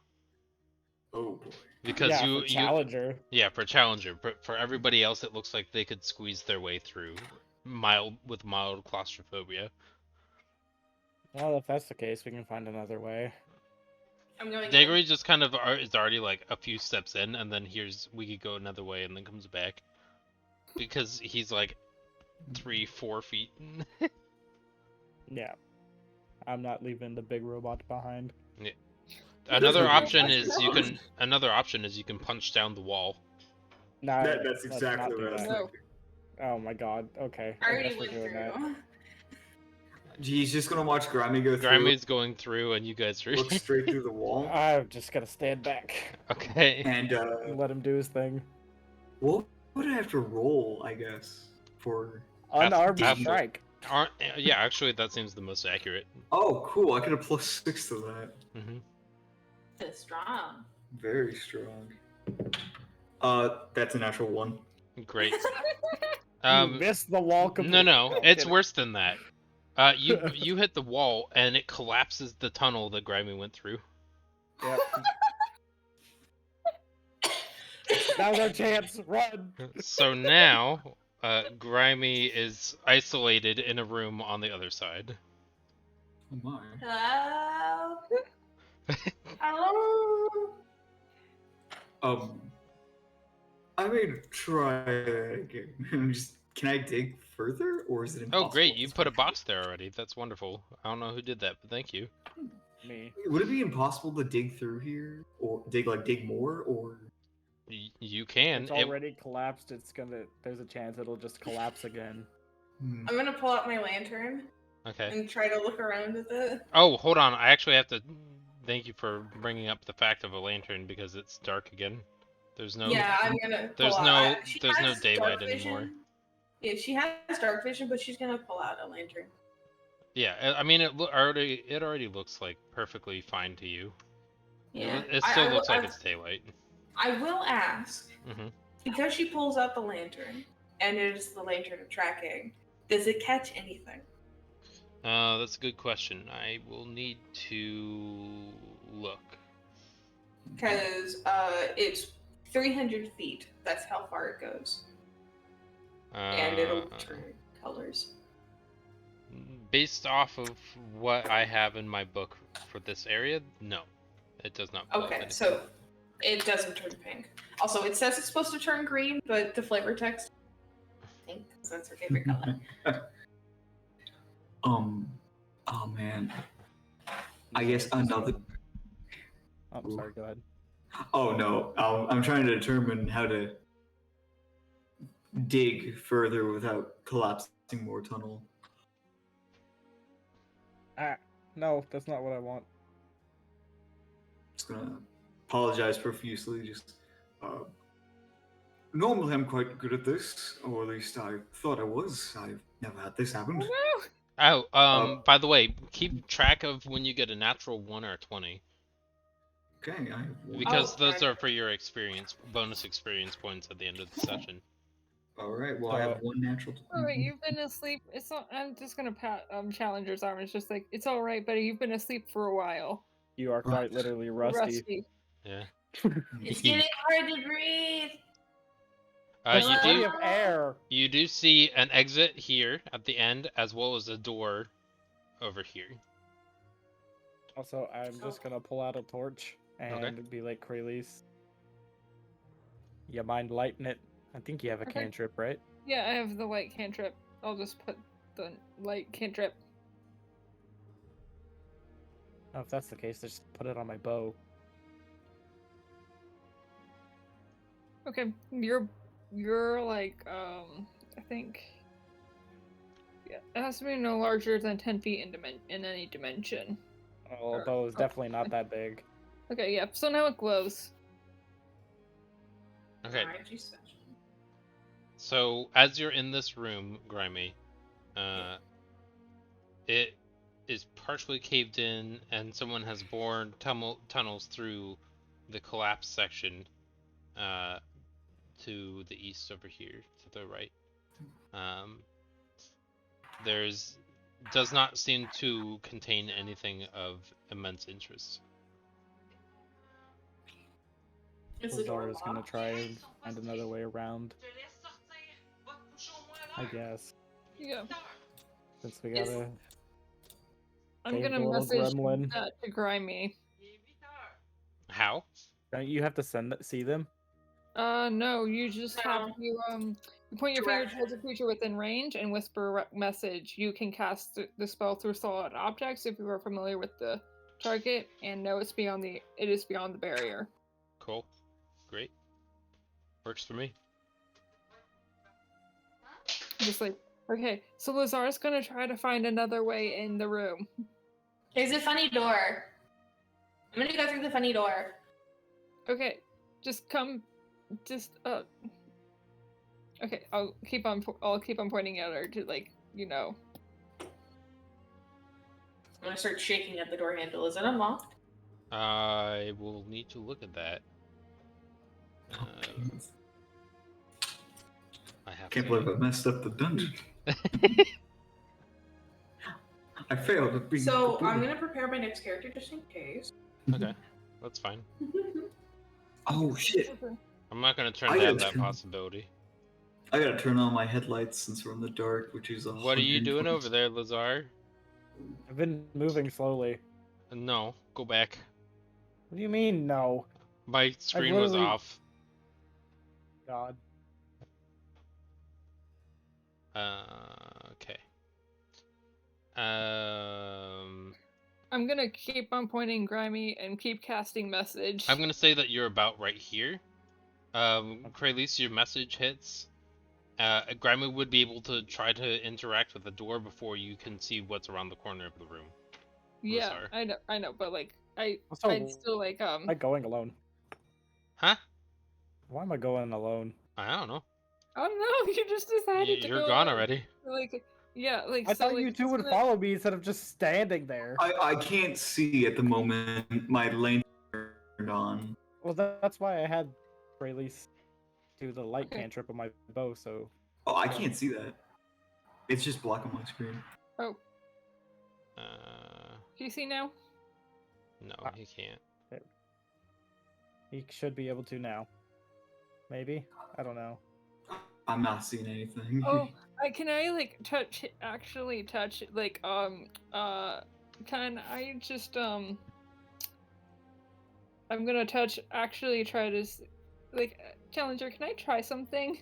Oh boy. Because yeah, you for Challenger. yeah, for Challenger, but for everybody else, it looks like they could squeeze their way through mild claustrophobia. Well, if that's the case, we can find another way. I'm going. Daggery just kind of is already like a few steps in, and then we could go another way, and then comes back because he's like 3-4 feet. Yeah. I'm not leaving the big robot behind. Another Doesn't option make is sense. you can punch down the wall. Nah, That's let's exactly not do what I was that. No. thinking. Oh my god. Okay. I already guess we're went doing that. through. He's just gonna watch Grimey go through. Grimey's going through, and you guys are Look straight through the wall. I'm just gonna stand back okay. And and let him do his thing. what would I have to roll, I guess, for... Unarmed Half- strike. Yeah, actually, that seems the most accurate. Oh, cool. I get a +6 to that. Hmm. It's strong. Very strong. That's a natural 1. Great. You missed the wall completely. No, it's Kidding. worse than that. You hit the wall and it collapses the tunnel that Grimey went through. Yep. Now's our chance. Run. So now, Grimey is isolated in a room on the other side. Oh my. Hello? Hello? I may try that again. Can I dig further, or is it impossible? Oh, great! You put a box there already. That's wonderful. I don't know who did that, but thank you. Me. Would it be impossible to dig through here, or dig more, or? You can. It's already collapsed. There's a chance it'll just collapse again. Hmm. I'm gonna pull out my lantern Okay. and try to look around with it. Oh, hold on. I actually have to thank you for bringing up the fact of a lantern because it's dark again. There's no. Yeah, I'm gonna. There's pull no. out. She There's no has daylight dark vision. anymore. Yeah, she has dark vision, but she's gonna pull out a lantern. Yeah, I mean, it already looks like perfectly fine to you. Yeah. It still looks like it's daylight. I will ask, Mhm. because she pulls out the lantern, and it is the lantern of tracking, does it catch anything? That's a good question. I will need to look. Because it's 300 feet. That's how far it goes. And it'll turn colors. Based off of what I have in my book for this area, no, it does not. pull up Okay, anything. so it doesn't turn pink. Also, it says it's supposed to turn green, but the flavor text pink, because that's her favorite color. Oh man. I guess another. I'm sorry. Go ahead. Oh no, I'm trying to determine how to dig further without collapsing more tunnel. No, that's not what I want. Just gonna apologize profusely. Normally I'm quite good at this, or at least I thought I was. I've never had this happen. Oh, by the way, keep track of when you get a natural 1 or a 20. Okay, I have one. Because Oh, those right. are for your bonus experience points at the end of the session. All right. Well, I have one natural. Oh, wait, you've been asleep. It's not. I'm just gonna pat Challenger's arm. It's just like it's all right, buddy. You've been asleep for a while. You are quite literally rusty. Yeah. It's getting hard to breathe. There's You plenty do of air. you do see an exit here at the end, as well as a door over here. Also, I'm just gonna pull out a torch and be like, Kralis, you mind lighting it? I think you have a Okay. cantrip, right? Yeah, I have the light cantrip. I'll just put the light cantrip. Oh, if that's the case, just put it on my bow. Okay, you're like I think. Yeah, it has to be no larger than 10 feet in any dimension. Oh, the bow is definitely not that big. Okay, yeah. So now it glows. Okay. Alright, she's special. So as you're in this room, Grimey, it is partially caved in, and someone has bored tunnels through the collapsed section to the east over here, to the right. Does not seem to contain anything of immense interest. Is the door Lazara's gonna locked? try and find another way around, I guess. Yeah. Since we Is- gotta I'm save gonna the little message gremlin. that to Grimey. How? Don't you have to see them? No, you just have No. you point your finger Direction. towards a creature within range and whisper a message. You can cast the spell through solid objects if you are familiar with the target, and know it is beyond the barrier. Cool. Great. Works for me. Just like, okay, so Lazar's gonna try to find another way in the room. There's a funny door. I'm gonna go through the funny door. Okay, just come, just Okay, I'll keep on pointing at her to like, you know. I'm gonna start shaking at the door handle. Is it unlocked? I will need to look at that. I have Can't to. believe I messed up the dungeon. I failed at being. So I'm gonna prepare my next character just in case. Okay, that's fine. Oh shit! I'm not gonna turn I down gotta that turn- possibility. I gotta turn on my headlights since we're in the dark, which is What are you doing 120. over there, Lazar? I've been moving slowly. No, go back. What do you mean, no? My screen was literally- off. God. Okay. I'm gonna keep on pointing Grimey and keep casting message. I'm gonna say that you're about right here. Kralis, your message hits. Grimey would be able to try to interact with the door before you can see what's around the corner of the room. Yeah, Lazar. I know, but like I'd Also, still like am I going alone? Huh? Why am I going alone? I don't know. I don't know. You just decided to You're go gone on. already. Like, yeah, like I so, thought like, you two it's would gonna- follow me instead of just standing there. I can't see at the moment. My lane turned on. Well, that's why I had Rayleigh do the light Okay. cantrip on my bow, so... Oh, I can't see that. It's just blocking my screen. Oh, Uh, do you see now? no, he can't. He should be able to now. Maybe? I don't know. I'm not seeing anything. Oh, can I like actually touch like can I just I'm gonna actually try to like Challenger, can I try something?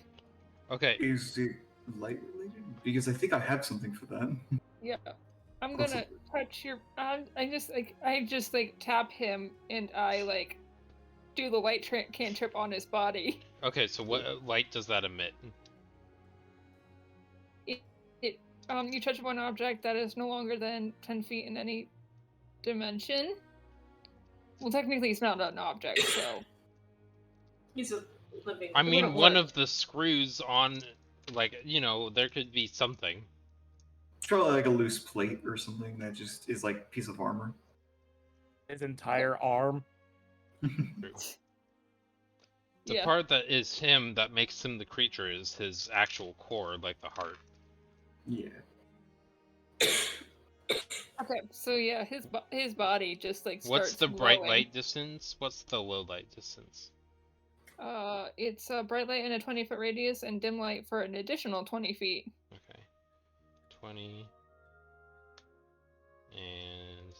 Okay. Is it light related? Because I think I have something for that. Yeah. I'm gonna Possibly. touch your I just like tap him and I like do the light cantrip on his body. Okay, so what light does that emit? You touch one object that is no longer than 10 feet in any dimension. Well, technically, it's not an object, so. He's a living. I mean, wouldn't one work. of the screws on, like, you know, there could be something. It's probably like a loose plate or something that just is like a piece of armor. His entire arm. The Yeah. part that is him that makes him the creature is his actual core, like the heart. Yeah. Okay, so yeah, his body just like starts. What's the bright glowing. light distance? What's the low light distance? It's a bright light in a 20-foot radius and dim light for an additional 20 feet. Okay. 20 and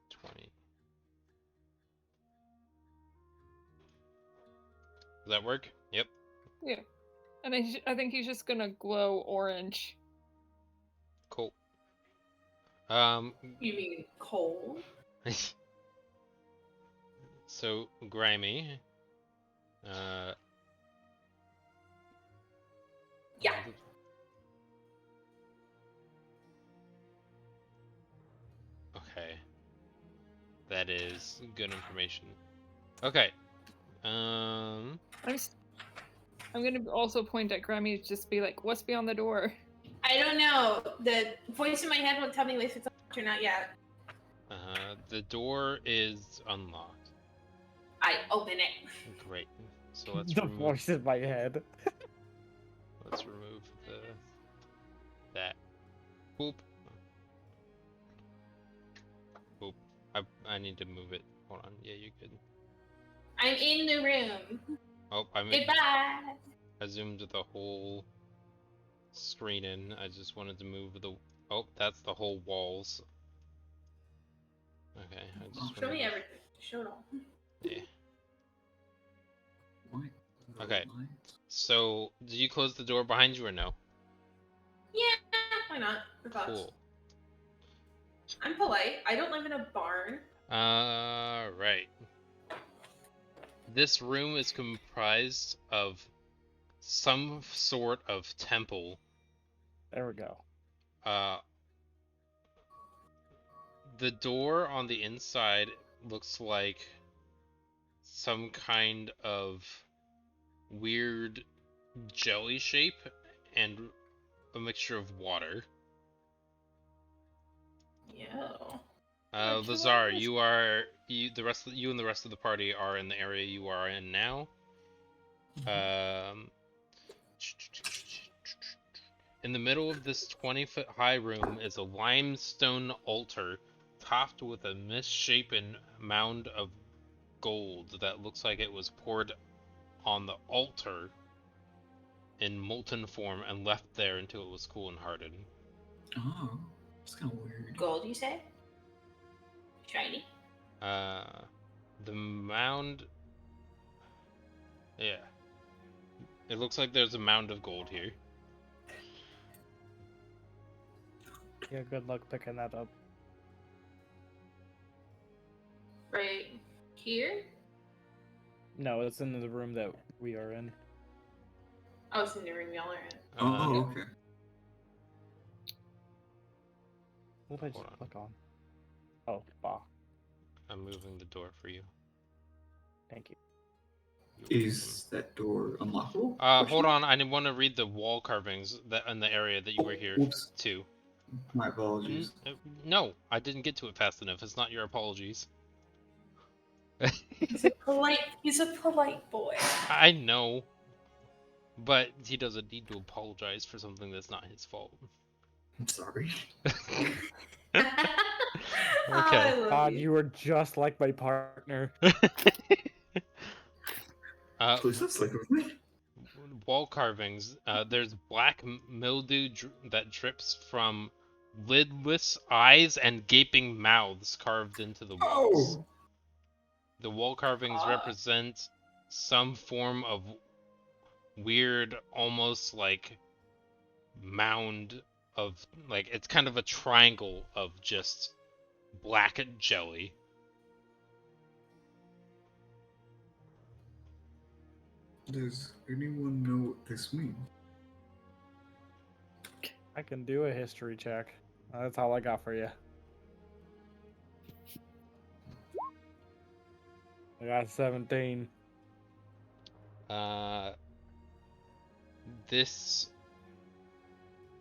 20. Does that work? Yep. Yeah, and I think he's just gonna glow orange. Cool. You mean coal? So Grimey, Yeah. Okay. That is good information. Okay. I'm gonna also point at Grammy to just be like, "What's beyond the door?" I don't know. The voice in my head won't tell me if it's unlocked or not yet. The door is unlocked. I open it. Great. So let's The remove. voice in my head. Let's remove that. Boop. Boop. I need to move it. Hold on. Yeah, you could. I'm in the room. Oh, Goodbye. I zoomed the whole screen in. I just wanted to move the. Oh, that's the whole walls. Okay. I just Show wanted me to- everything. Show it all. Yeah. What? Okay. So, did you close the door behind you or no? Yeah, why not? For thoughts. Cool. I'm polite. I don't live in a barn. Right. This room is comprised of some sort of temple. There we go. The door on the inside looks like some kind of weird jelly shape and a mixture of water. Yeah. Lazar, you and the rest of the party are in the area you are in now. In the middle of this 20-foot high room is a limestone altar topped with a misshapen mound of gold that looks like it was poured on the altar in molten form and left there until it was cool and hardened. Oh, that's kind of weird. Gold, you say? Shiny. The mound. Yeah. It looks like there's a mound of gold here. Yeah, good luck picking that up. Right here? No, it's in the room that we are in. Oh, it's in the room y'all are in. Oh, okay. What did I Hold just on. click on? Oh, bah. I'm moving the door for you. Thank you. Is that door unlockable? Hold on. I want to read the wall carvings that in the area that you were here Whoops. too. My apologies. No, I didn't get to it fast enough. It's not your apologies. He's a polite boy. I know, but he doesn't need to apologize for something that's not his fault. I'm sorry. Okay. I love God, you. you were just like my partner. Please don't sleep with me. Wall carvings. There's black mildew that drips from lidless eyes and gaping mouths carved into the walls. Oh! The wall carvings represent some form of weird, almost like mound of, like, it's kind of a triangle of just black jelly. Does anyone know what this means? I can do a history check. That's all I got for you. I got 17. This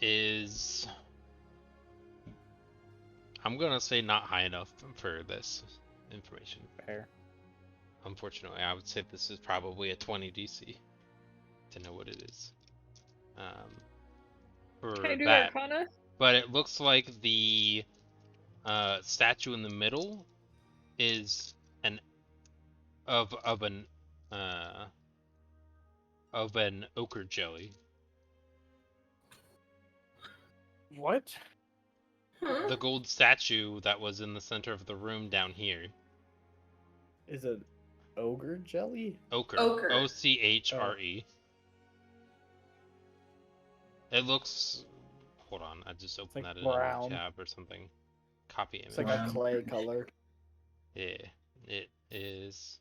is, I'm gonna say, not high enough for this information. Fair. Unfortunately, I would say this is probably a 20 DC to know what it is. For Can I do that, Arcana? but it looks like the statue in the middle is of an ochre jelly. What? Huh? The gold statue that was in the center of the room down here. Is it ogre jelly? Ochre. Ochre. OCHRE. It looks. Hold on, I just opened like that in a brown. tab or something. Copy image. It's like a clay color. Yeah, it is.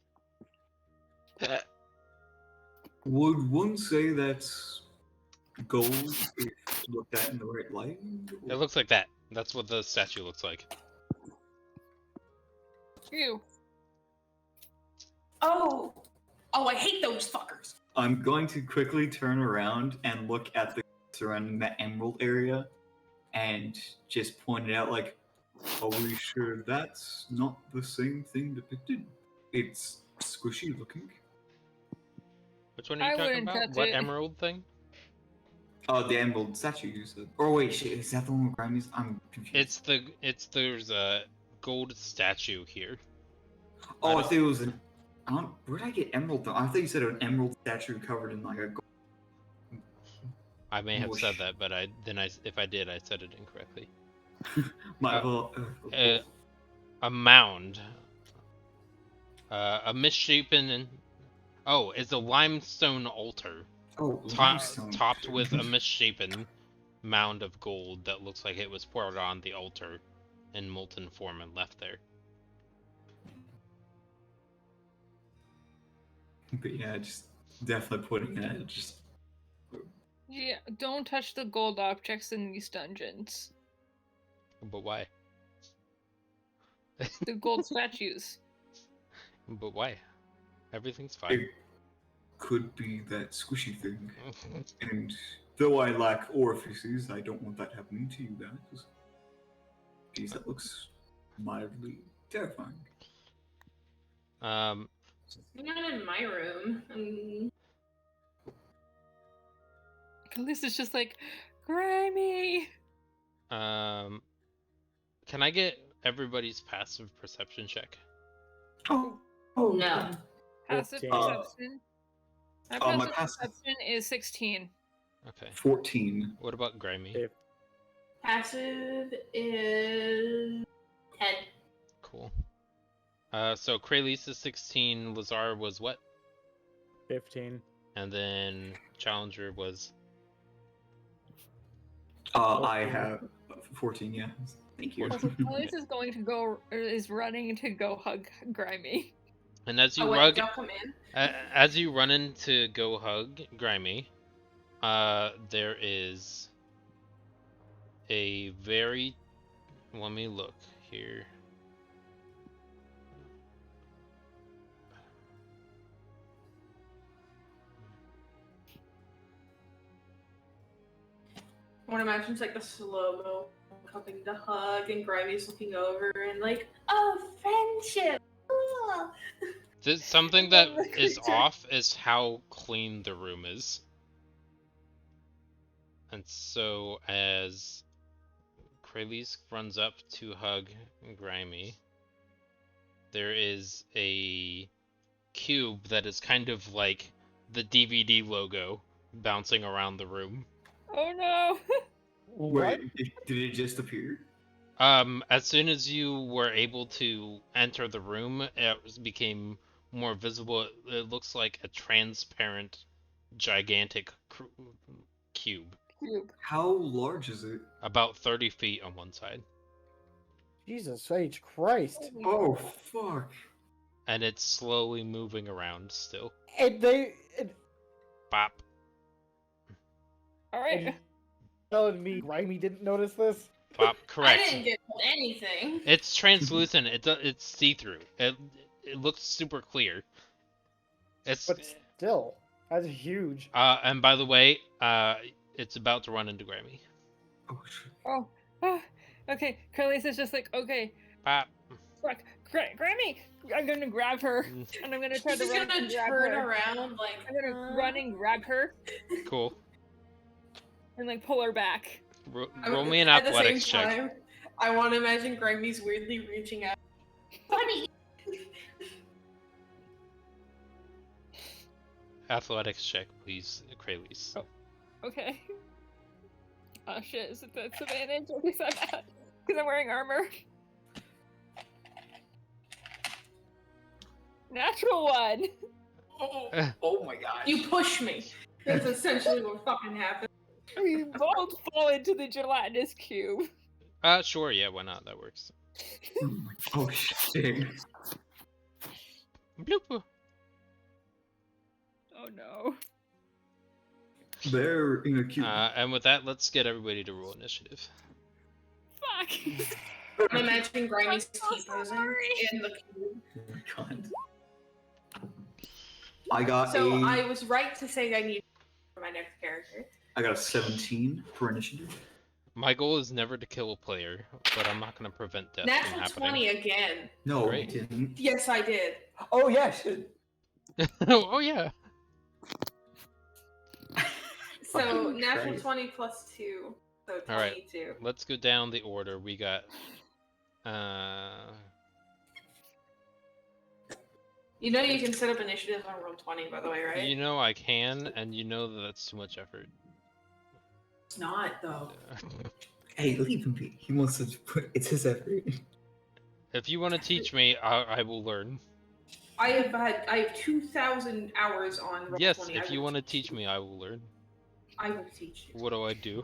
Would one say that's gold if looked at in the right light? It looks like that. That's what the statue looks like. Ew. Oh, I hate those fuckers. I'm going to quickly turn around and look at the surrounding that emerald area and just point it out like, are we sure that's not the same thing depicted? It's squishy looking. Which one are you I talking wouldn't about? touch What it. emerald thing? Oh, the emerald statue you said. Or wait, shit, is that the one with Grimey's? I'm confused. There's a gold statue here. Oh, I thought it was an. Where did I get emerald though? I thought you said an emerald statue covered in like a gold. I may have Whoosh. said that, but if I did, I said it incorrectly. A mound. A misshapen. Oh, it's a limestone altar. Limestone. Topped with a misshapen mound of gold that looks like it was poured on the altar in molten form and left there. But yeah, just definitely putting it just. Yeah, don't touch the gold objects in these dungeons. But why? The gold statues. But why? Everything's fine. could be that squishy thing. And though I lack orifices, I don't want that happening to you guys. Geez, that looks mildly terrifying. Not in my room. Kalisa's just like, Grimey! Can I get everybody's passive perception check? Oh, No. Passive 15. perception. My my passive passive- perception is 16. Okay. 14. What about Grimey? If- Passive is 10. Cool. So Kralis is 16, Lazar was what? 15. And then Challenger was... I have 14, yeah. Thank you. Also, Kalisa is running to go hug Grimey. And as you Wait, don't come in. as you run in to go hug Grimey, there is a very... Let me look here. I want to imagine it's like the slow-mo coming to hug and Grimey's looking over and like, oh, friendship. Oh. Something that is off is how clean the room is. And so as Kralis runs up to hug Grimey, there is a cube that is kind of like the DVD logo bouncing around the room. Oh no! Wait, did it just appear? As soon as you were able to enter the room, it became more visible. It looks like a transparent, gigantic cube. How large is it? About 30 feet on one side. Jesus H. Christ. Oh, fuck. And it's slowly moving around still. And they... Bop. Alright. And telling me Grimey didn't notice this? Bop. I Correct. didn't get told anything. It's translucent. It's see-through. It looks super clear. It's But still, that's huge. and by the way, it's about to run into Grimey. Oh, shit. Oh, okay. Kalisa's just like, okay, Bop. fuck, Grimey! I'm gonna grab her, and I'm gonna try She's to run gonna and grab turn her. around like. I'm gonna run and grab her, Cool. and like pull her back. Roll me an At the athletics same check. time, I want to imagine Grimey's weirdly reaching out. Bunny. Athletics check, please, Kralis. Oh. Okay. Oh shit, is it the advantage? At least I'm at, because I'm wearing armor. Natural one! Oh my gosh. You push me. That's essentially what fucking happened. We both fall into the gelatinous cube. Sure, yeah, why not? That works. Oh, shit. Bloop. Oh no. They're in a cube. And with that, let's get everybody to roll initiative. Fuck! I'm imagining Grimey's I'm so T-posing sorry. in the cube. Oh my God. I got So a. I was right to say I need for my next character. I got a 17 for initiative. My goal is never to kill a player, but I'm not going to prevent death from Natural happening. 20 again. No, Great. he didn't. Yes, I did. Oh yes. Oh yeah. So Fucking natural Christ. 20 plus 2. So All right. 22. Let's go down the order. We got You know you can set up initiatives on roll 20, by the way, right? you know I can, and you know that that's too much effort. It's not, though. Hey, leave him be. He wants to put. It's his effort. If you want to teach me, I will learn. I have 2,000 hours on roll Yes, 20. if you want to teach me, I will learn. I will teach you. What do I do?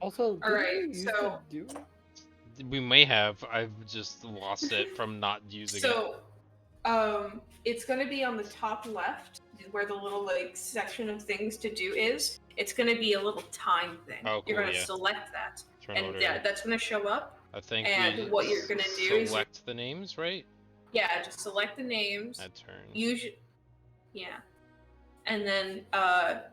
Also, Alright, didn't we used so- to do We may have. I've just lost it from not using it. So, it's going to be on the top left where the little like section of things to do is. It's going to be a little time thing. Oh, You're cool, going to yeah. select that, Turn and order. yeah, that's going to show up. I think and we what you're gonna do is- select the names, right? Yeah, just select the names. I turn. Usually, yeah. And then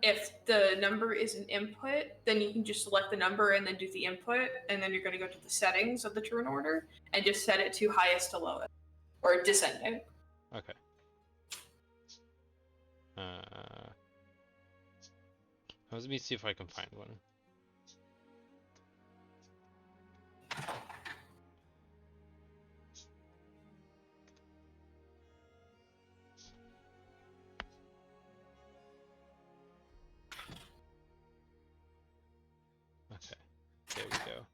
if the number is an input, then you can just select the number and then do the input. And then you're going to go to the settings of the turn order and just set it to highest to lowest or descending. Okay. Let me see if I can find one. Okay, there we go.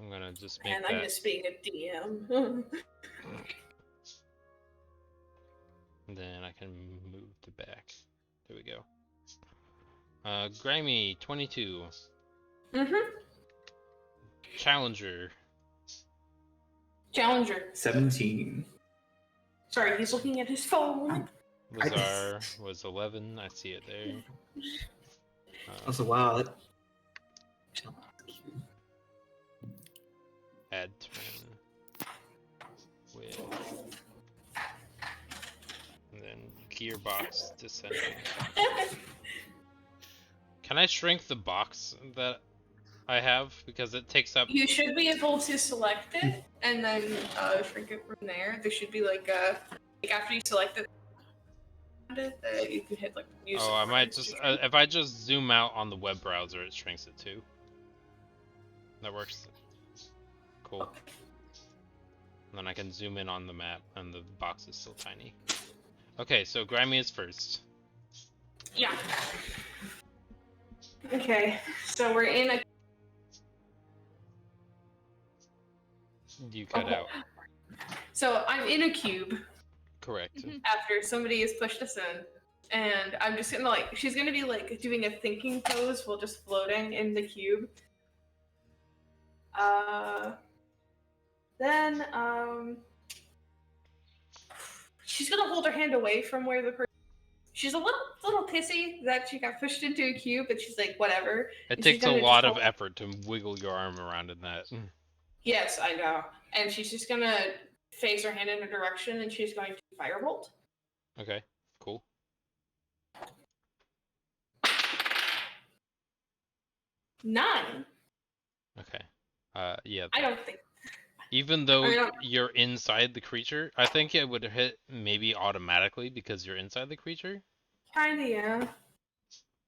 I'm gonna just make And that. I miss being a DM. And then I can move the back. There we go. Grimey, 22. Challenger. Challenger. 17. Sorry, he's looking at his phone. Lazar was 11. I see it there. Also, wow. Add turn with, and then gearbox descending. Can I shrink the box that I have, because it takes up? You should be able to select it and then shrink it from there. There should be like a after you select it, you can hit like use. Oh, I might just if I just zoom out on the web browser, it shrinks it too. That works. Cool. Okay. And then I can zoom in on the map, and the box is still tiny. Okay, so Grimey is first. Yeah. Okay, so we're in a. You cut out. So I'm in a cube Correct. after somebody has pushed us in, and I'm just gonna like she's gonna be like doing a thinking pose while just floating in the cube. Then she's gonna hold her hand away from where the person. She's a little pissy that she got pushed into a cube, but she's like whatever. It And takes she's a gonna lot just of effort to wiggle your arm around in that. Yes, I know. And she's just gonna face her hand in a direction, and she's going to firebolt. Okay, cool. Nine. Okay. Yeah. I don't think. Even though I mean, you're inside the creature, I think it would hit maybe automatically because you're inside the creature. Kinda, yeah.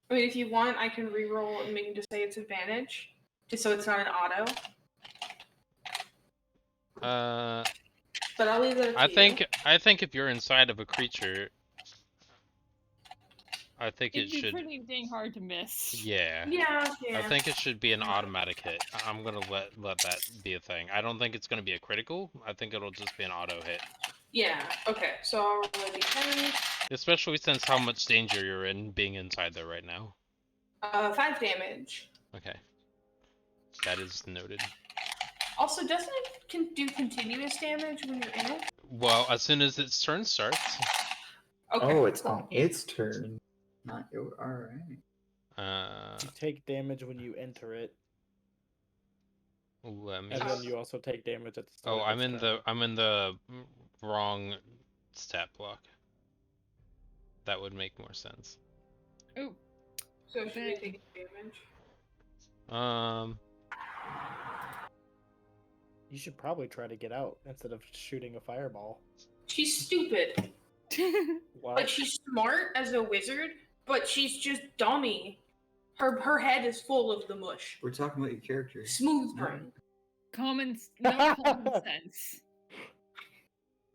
I mean, if you want, I can reroll and make it just say it's advantage, just so it's not an auto. But I'll leave that. I think if you're inside of a creature, I think It'd it be should. pretty dang hard to miss. Yeah. Yeah. I think it should be an automatic hit. I'm gonna let that be a thing. I don't think it's gonna be a critical. I think it'll just be an auto hit. Yeah. Okay. So I'll roll a d10. Especially since how much danger you're in being inside there right now. 5 damage. Okay. That is noted. Also, doesn't it do continuous damage when you're in it? Well, as soon as its turn starts. Okay. Oh, it's on its turn. Not your. Alright. You take damage when you enter it, Let me. and then you also take damage at the start. Oh, of its turn. I'm in the wrong stat block. That would make more sense. Ooh. So should we take damage? You should probably try to get out instead of shooting a fireball. She's stupid. What? Like, she's smart as a wizard, but she's just dummy. Her head is full of the mush. We're talking about your character. Smooth brain. No common sense.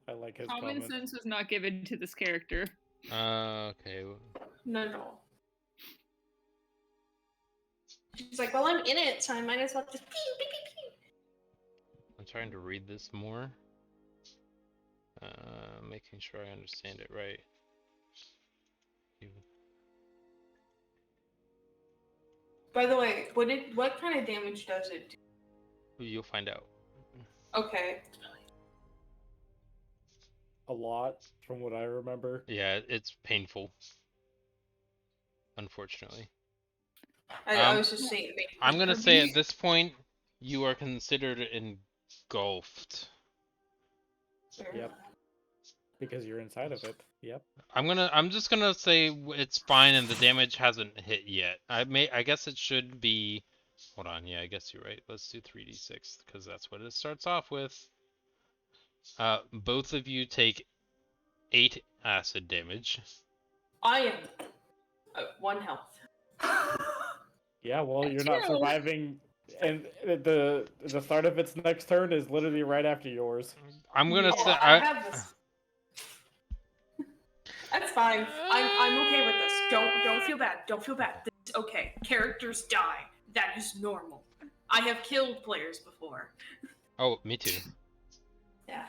I like his Common comment. sense was not given to this character. Okay. None at all. She's like, well, I'm in it, so I might as well just pee, pee, pee, pee. I'm trying to read this more. Making sure I understand it right. By the way, what kind of damage does it do? You'll find out. Okay. A lot, from what I remember. Yeah, it's painful. Unfortunately. I was just saying. I'm gonna say at this point, you are considered engulfed. Yep. Because you're inside of it. Yep. I'm just gonna say it's fine and the damage hasn't hit yet. I guess it should be. Hold on, yeah, I guess you're right. Let's do 3d6 because that's what it starts off with. Both of you take 8 acid damage. I am 1 health. Yeah, well, you're not Two. surviving, and the start of its next turn is literally right after yours. I'm gonna Yeah. say I have this. That's fine. I'm okay with this. Don't feel bad. Don't feel bad. This is okay. Characters die. That is normal. I have killed players before. Oh, me too. Yeah.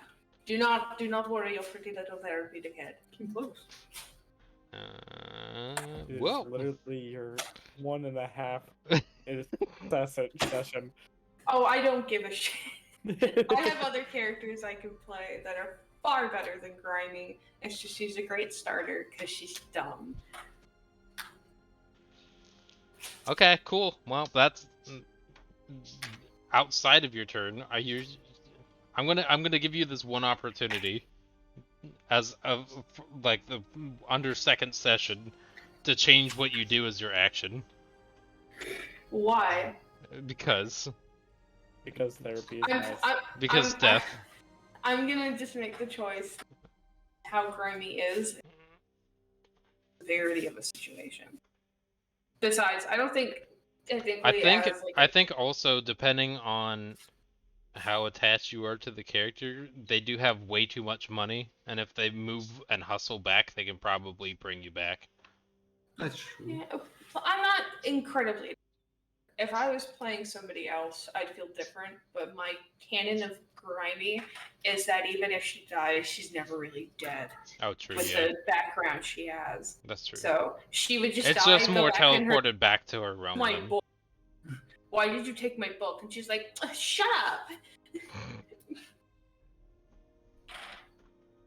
Do not worry your pretty little therapeutic head. Keep close. It is Well, literally your 1.5 session. Oh, I don't give a shit. I have other characters I can play that are far better than Grimey. It's just she's a great starter because she's dumb. okay, cool. Well, that's outside of your turn. I'm gonna give you this one opportunity as of like the under second session to change what you do as your action Why? because therapy is nice. because death. I'm gonna just make the choice how Grimey is, the severity of a situation. Besides, I think also depending on how attached you are to the character, they do have way too much money, and if they move and hustle back, they can probably bring you back. That's true. Yeah, I'm not incredibly. If I was playing somebody else, I'd feel different. But my canon of Grimey is that even if she dies, she's never really dead. Oh, true. With Yeah, the background she has, that's true. so she would just It's die. just and go more back in her, teleported back to her realm. my Then. book. Why did you take my book? And she's like, shut up.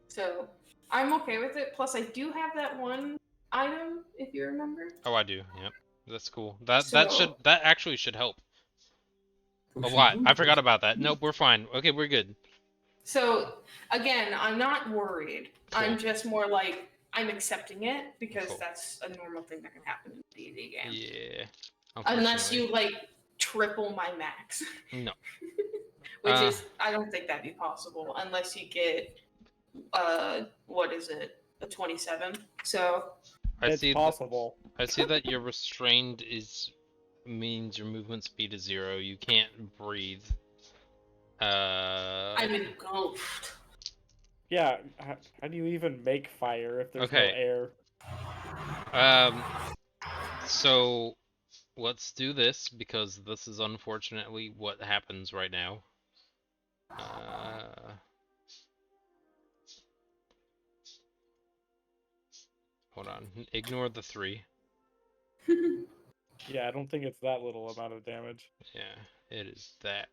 So I'm okay with it. Plus, I do have that one item, if you remember. Oh, I do. Yep, that's cool. That So- actually should help a lot. I forgot about that. Nope, we're fine. Okay, we're good. So again, I'm not worried. Cool. I'm just more like I'm accepting it because Cool. that's a normal thing that can happen in a D&D game. Yeah. Unless unfortunately. you like triple my max. No. Which is, I don't think that'd be possible unless you get, what is it, a 27. So It's possible. I see that your restrained means your movement speed is 0. You can't breathe. I'm engulfed. Yeah, how do you even make fire if there's Okay. no air? So let's do this because this is unfortunately what happens right now. Hold on. Ignore the 3. Yeah, I don't think it's that little amount of damage. Yeah, it is that.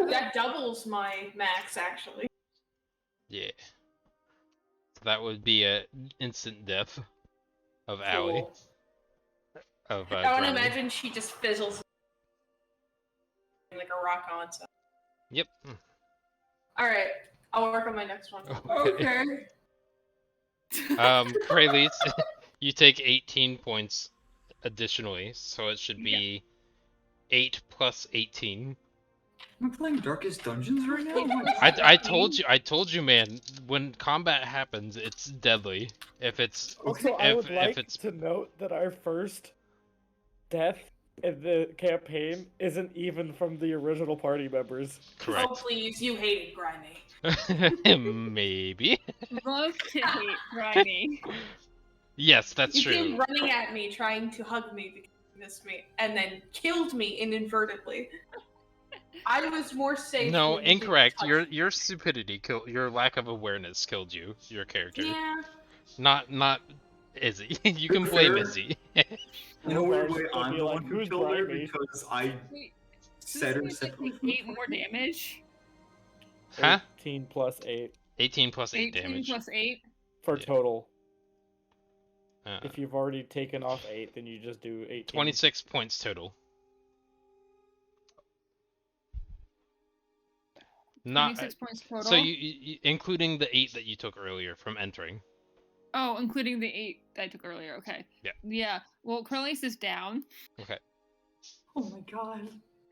That doubles my max, actually. Yeah. So that would be a instant death of Allie. Cool. Of I want to Grimey. imagine she just fizzles like a rock on. So. Yep. Alright, I'll work on my next one. Okay. Kralis, you take 18 points additionally, so it should be 8 plus 18. I'm playing Darkest Dungeons right now? I told you, man. When combat happens, it's deadly. If it's Also, I would like if it's to note that our first death in the campaign isn't even from the original party members. Oh, correct. please, you hated Grimey. Maybe. Most hate Grimey. Yes, that's You true. came running at me, trying to hug me because you missed me, and then killed me inadvertently. I was more safe. No, when you didn't incorrect. touch Your stupidity your lack of awareness killed you, your character. me. Yeah. Not Izzy. You can blame Fair. Izzy. In a weird way, Grimey's gonna I'm be the like, one who "Who's killed her Grimey?" because I Wait, said her does it like 8 more damage? Huh? 18 plus 8 18 plus 8 18 damage. plus 8? for Yeah. total. Uh, If you've already taken off 8, then you just do 18. 26 points total. Not 26 points total. so you including the 8 that you took earlier from entering. Oh, including the 8 that I took earlier. Okay. Yeah. Yeah. Well, Corliss is down. Okay. Oh my god.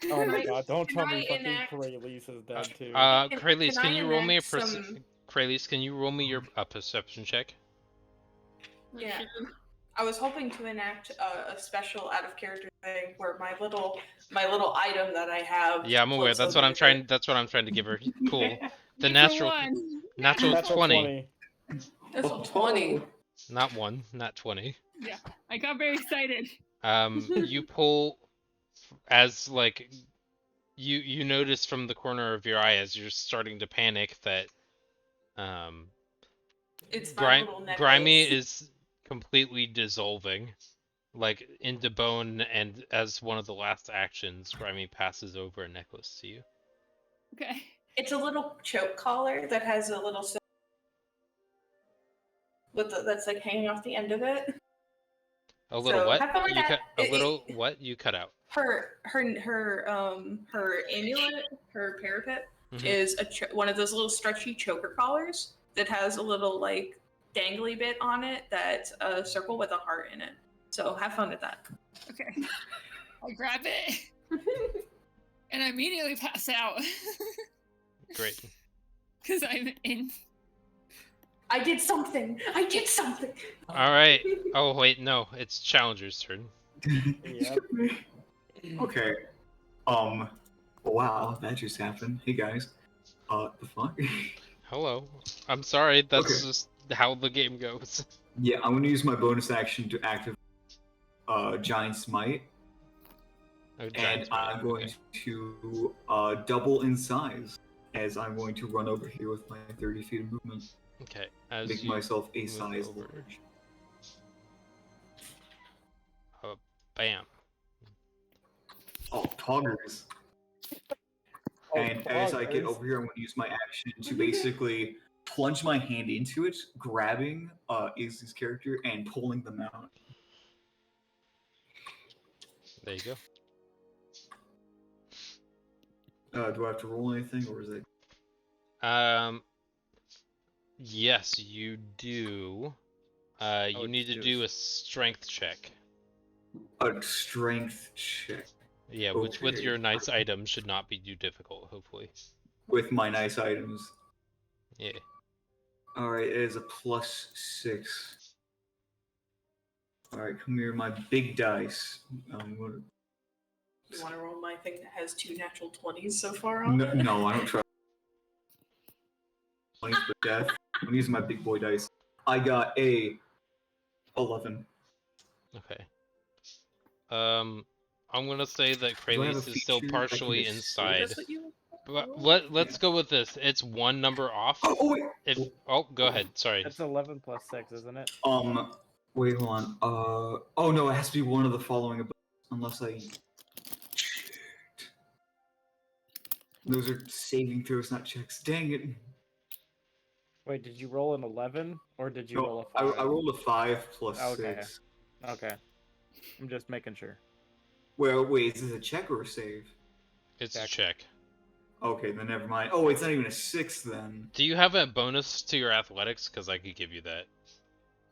Oh my Can god, don't can tell I me fucking enact- Kralis is dead too. Kralis, can I can you roll me a enact some- Kralis, can you roll me your perception check? Yeah. I was hoping to enact a special out of character thing where my little item that I have. Yeah, I'm aware. floats That's what over I'm with trying. it. That's what I'm trying to give her. Cool. The Natural natural one. 20. That's a 20. Not 1, not 20. Yeah. I got very excited. You pull as like you notice from the corner of your eye as you're starting to panic that It's my little necklace. Grimey is completely dissolving, like into bone, and as one of the last actions, Grimey passes over a necklace to you. Okay. It's a little choke collar that has a little that's like hanging off the end of it. A little So, what? have fun with that. A little what? You cut out. Her amulet, her parapet, Mhm. is one of those little stretchy choker collars that has a little like dangly bit on it that's a circle with a heart in it. So have fun with that. Okay. I grab it and I immediately pass out. Great. Because I'm in. I did something. All right. Oh wait, no, it's Challenger's turn. Yep. Okay. Wow, that just happened. Hey guys. The fuck? Hello. I'm sorry. That's Okay. just how the game goes. Yeah, I'm gonna use my bonus action to activate Giant Smite, Oh, and giant I'm spider, going to double in size as I'm going to run over here with my 30 feet of movement, Okay. As make you myself a move size over. large. Bam. Oh, toggers. Oh, And as I get poggers. over here, I'm going to use my action to basically plunge my hand into it, grabbing Izzy's character and pulling them out. There you go. Do I have to roll anything, or is it? Yes, you do. You need to do a strength check. A strength check Yeah, which with Okay. your nice items should not be too difficult, hopefully. with my nice items. Yeah. All right, it is a +6. All right, come here, my big dice. I'm gonna... You want to roll my thing that has 2 natural 20s so far on No, it? no, I don't try. 20s for death. I'm using my big boy dice. I got a 11. Okay. I'm gonna say that Do I have a Kralis is still feature I can partially assign? inside. That's what you. But let's go with this. It's one number off. Oh wait. If go ahead. Sorry. It's 11 plus 6, isn't it? Wait, hold on. Oh no, it has to be one of the following above, unless I. Shit. Those are saving throws, not checks. Dang it. Wait, did you roll an 11 or did you No, roll a I 5? rolled a 5 plus Okay. 6. Okay. I'm just making sure. Well, wait, is this a check or a save? It's a Check. check. Okay, then never mind. Oh, it's not even a 6 then. Do you have a bonus to your athletics? Because I could give you that.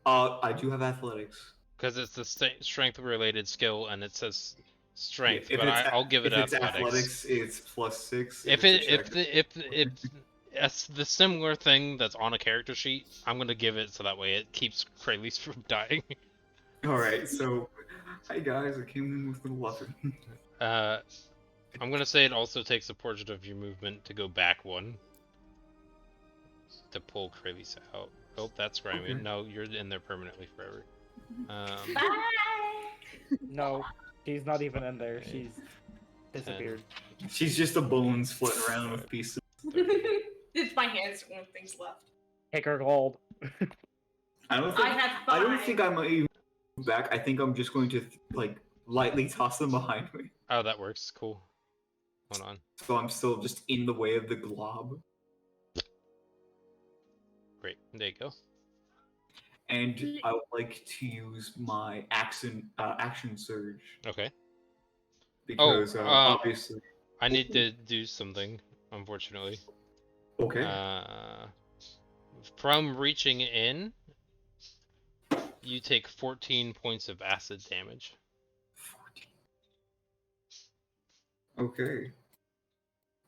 I do have athletics. Because it's the strength-related skill, and it says strength, If but it's I'll give it if it's athletics. it's +6. If it's the similar thing that's on a character sheet, I'm gonna give it so that way it keeps Kralis from dying. All right, so hi guys, I came in with an 11. I'm gonna say it also takes a portion of your movement to go back one to pull Kralis out. Oh, that's Grimey. Okay. No, you're in there permanently forever. No, she's not even in there. She's disappeared. She's just the bones floating around with pieces. It's my hands when things left. Take her gold. I don't think I have I don't 5. think I'm even back. I think I'm just going to like lightly toss them behind me. Oh, that works. Cool. Hold on. So I'm still just in the way of the glob. Great. There you go. And I would like to use my action surge Okay. because obviously I need to do something, unfortunately. Okay. From reaching in, you take 14 points of acid damage. 14. Okay.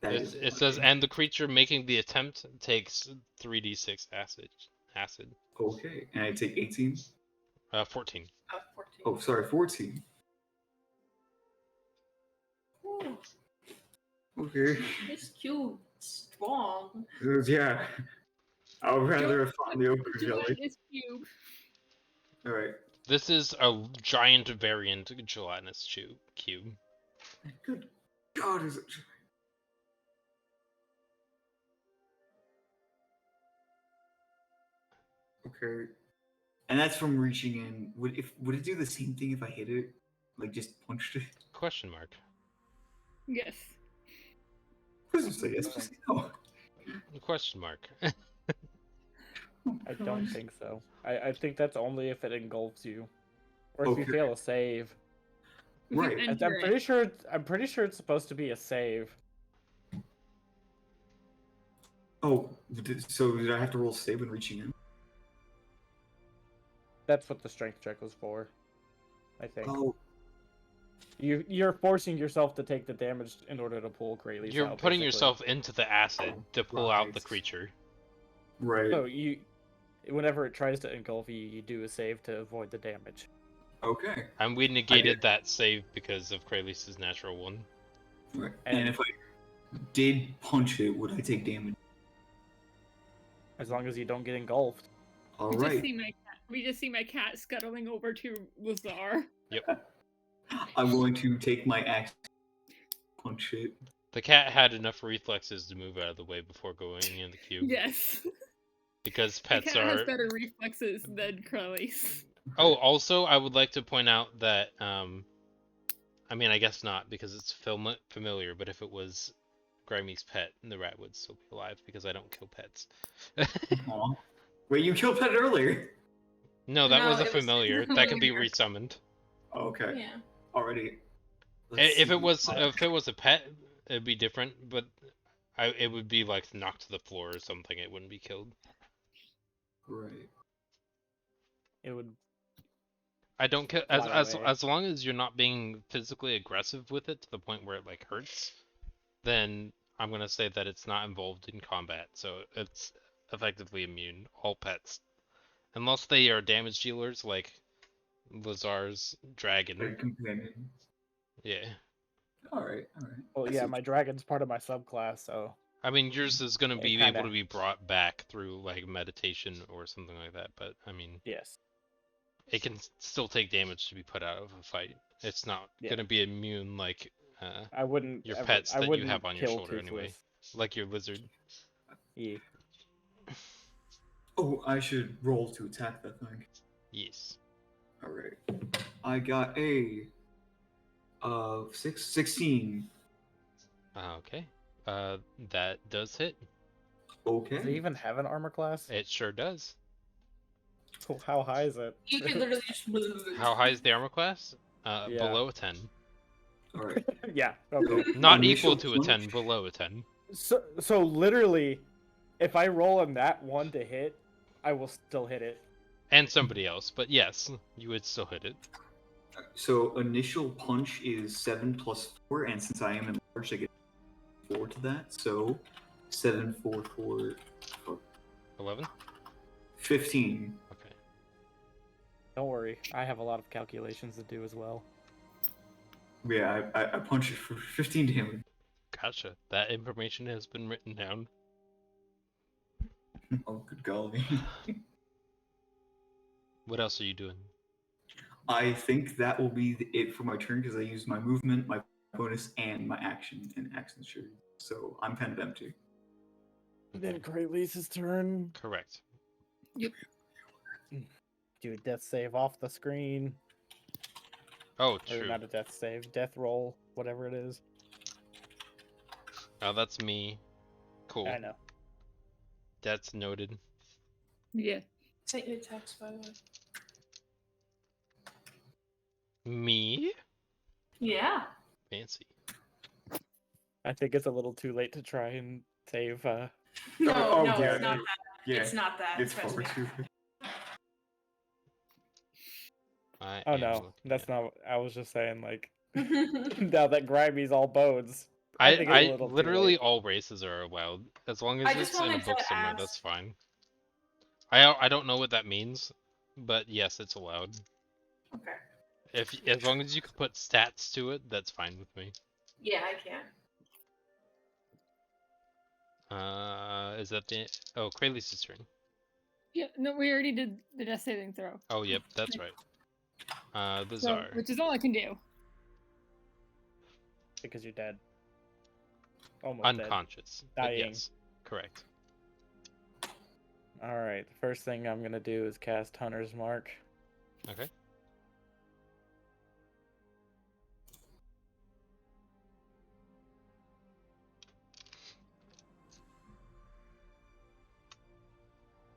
That is It says, okay. and the creature making the attempt takes 3d6 acid. Okay. And I take 18? 14. 14. Oh, sorry, 14. Ooh, Okay. it's cute. Strong. Yeah. I would rather have fought the ochre jelly. Gelatinous cube. Alright. This is a giant variant gelatinous cube. Good God, is it? Okay. And that's from reaching in. Would it do the same thing if I hit it? Like just punched it? Question mark. Yes. Please say yes, please say no. Question mark. I don't think so. I think that's only if it engulfs you, or if you Okay. fail a save. If you Right. I'm enter pretty it. sure. I'm pretty sure it's supposed to be a save. Oh, so did I have to roll save when reaching in? That's what the strength check was for. I think. Oh, You're forcing yourself to take the damage in order to pull Greyley's You're out, putting basically. yourself into the acid to pull out the Right. creature. right. So whenever it tries to engulf you, you do a save to avoid the damage. Okay. And we negated that save because of Kralis' natural one. Right. And- And if I did punch it, would I take damage? As long as you don't get engulfed. All We just right. see my cat. We just see my cat scuttling over to Lazar. I'm going to take my axe, punch it. The cat had enough reflexes to move out of the way before going in the cube. Yes. Because The pets cat has are. better reflexes than Crowley's. Oh, also, I would like to point out that, I mean, I guess not, because it's familiar, but if it was Grimey's pet, the rat would still be alive, because I don't kill pets. Aw. Wait, you killed Pet earlier. No, that No, was a it was familiar. the That can be familiar. resummoned. Okay. Yeah. Already. If it was a pet, it'd be different, but it would be like knocked to the floor or something. It wouldn't be killed. Right. It would. I don't care Fly away. as long as you're not being physically aggressive with it to the point where it like hurts, then I'm gonna say that it's not involved in combat, so it's effectively immune. All pets, unless they are damage dealers like Lazar's dragon. Good companion. Yeah, Alright. Well, yeah, my dragon's part of my subclass, so I mean yours is gonna It be kinda- able to be brought back through like meditation or something like that. But I mean, yes. it can still take damage to be put out of a fight. It's not Yeah. gonna be immune like I wouldn't. your ever, pets I that you wouldn't have on your kill shoulder anyway. Toothless. Like your lizard. Yeah. Oh, I should roll to attack that thing. Yes. Alright. I got a 16. Okay. That does hit. Okay. Does it even have an armor class? It sure does. How high is it? You can literally just. How high is the armor class? Yeah. Below a 10. Alright. Yeah. Okay. Not Initial equal to a 10, punch. below a 10. So literally, if I roll on that one to hit, I will still hit it. And somebody else, but yes, you would still hit it. So initial punch is 7 plus 4, and since I am enlarged, I get 4 to that. So 7, 4, 4, 11? 15. Okay. Don't worry, I have a lot of calculations to do as well. Yeah, I punch it for 15 damage. Gotcha. That information has been written down. Oh, good golly. What else are you doing? I think that will be it for my turn because I used my movement, my bonus, and my action and action surge. So I'm kind of empty. Then Kralis' turn. Correct. Do a death save off the screen. Oh, Or true. not a death save, death roll, whatever it is. Oh, that's me. Cool. I know. That's noted. Yeah. Sent you a text, by the way. Me? Yeah. Fancy. I think it's a little too late to try and save No, Oh, no, yeah, it's not that. Yeah, It's not that. it's trust far me. too. I Oh am no, looking that's at- not. I was just saying like now that Grimey's all bones. I think it's a I little too literally late. all races are allowed as long as I just it's in a wanted to book somewhere. ask- That's fine. I don't know what that means, but yes, it's allowed. Okay. If as long as you can put stats to it, that's fine with me. Yeah, I can. Is that the Kralis' turn? Yeah, no, we already did the death saving throw. Oh, yep, that's right. The So, Czar. which is all I can do. Because you're dead. Almost dead. Unconscious. But Dying. yes, correct. Alright, the first thing I'm gonna do is cast Hunter's Mark. Okay.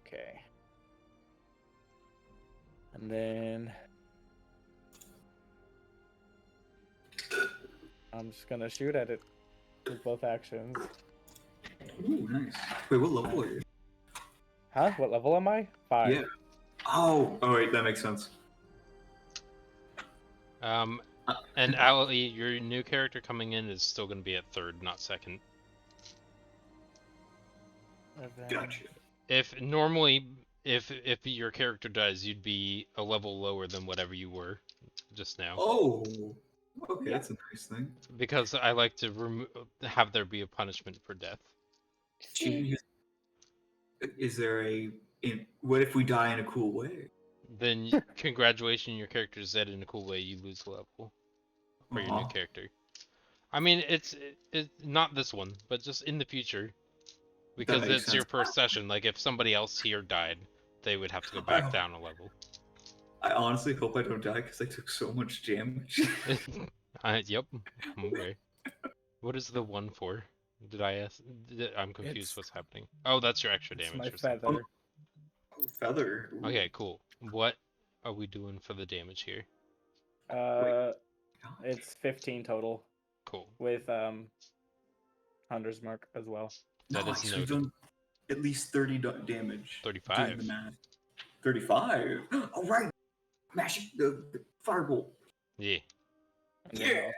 Okay. And then I'm just gonna shoot at it with both actions. Ooh, nice. Wait, what level are you? Huh? What level am I? 5. Yeah. Oh, wait, that makes sense. And Ali, your new character coming in is still going to be at 3rd, not 2nd. And then- Gotcha. If normally, if your character dies, you'd be a level lower than whatever you were just now. Oh, okay, Yeah. that's a nice thing. Because I like to have there be a punishment for death. Jeez. Is there what if we die in a cool way? Then congratulations, your character is dead in a cool way. You lose a level for your new Aw. character. I mean, it's not this one, but just in the future, because makes it's your sense. first session. Like if somebody else here died, they would have to go back down a level. I honestly hope I don't die because I took so much damage. Yep. I'm aware. What is the 1 for? Did I ask? I'm confused. It's- What's happening? Oh, that's your extra It's damage. my or something. feather. Feather. Ooh. Okay, cool. What are we doing for the damage here? It's 15 total Cool. with Hunter's Mark as well. That is Nice, we've noted. done at least 30 damage. 35. Doing the math. 35. All right. Mash the firebolt. Yeah. And then,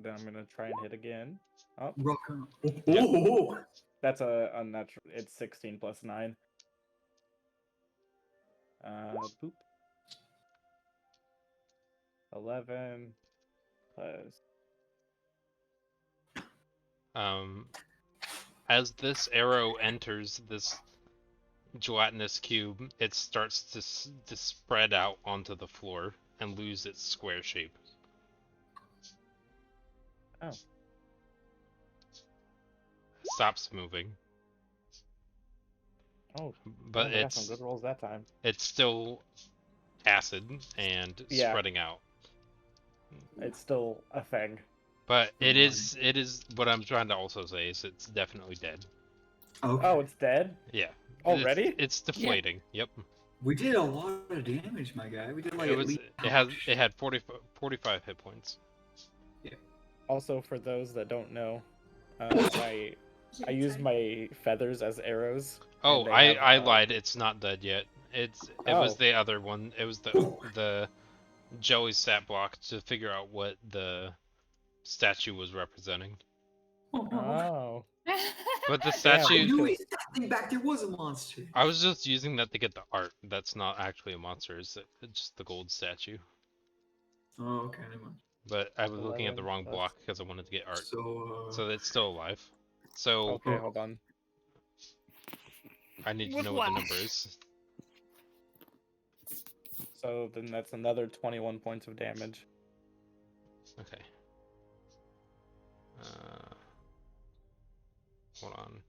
then I'm gonna try and hit again. Oh, Rock on. Oh. that's a unnatural. It's 16 plus 9. Boop. 11 plus. As this arrow enters this gelatinous cube, it starts to spread out onto the floor and lose its square shape. Oh. Stops moving, Oh, but I got some good rolls that time. it's still acid and Yeah. spreading out. It's still a thing. But it is what I'm trying to also say is it's definitely dead. Okay. Oh, it's dead? Yeah. Already? It's deflating. Yep. We did a lot of damage, my guy. We did like It at was least. it had 45 hit points. Also, for those that don't know, I use my feathers as arrows. Oh, and they I have, lied. It's not dead yet. It was Oh. the other one. It was the jelly stat block to figure out what the statue was representing. Oh. But the Damn. I statue, knew it. That thing back there was a monster. I was just using that to get the art. That's not actually a monster. It's just the gold statue. Oh, okay, never mind. But I was looking at the 11 wrong plus- block because I wanted to get art. So, So it's still alive. So Okay, hold on. I need to With know what the what? number is. So then that's another 21 points of damage. Okay. Hold on.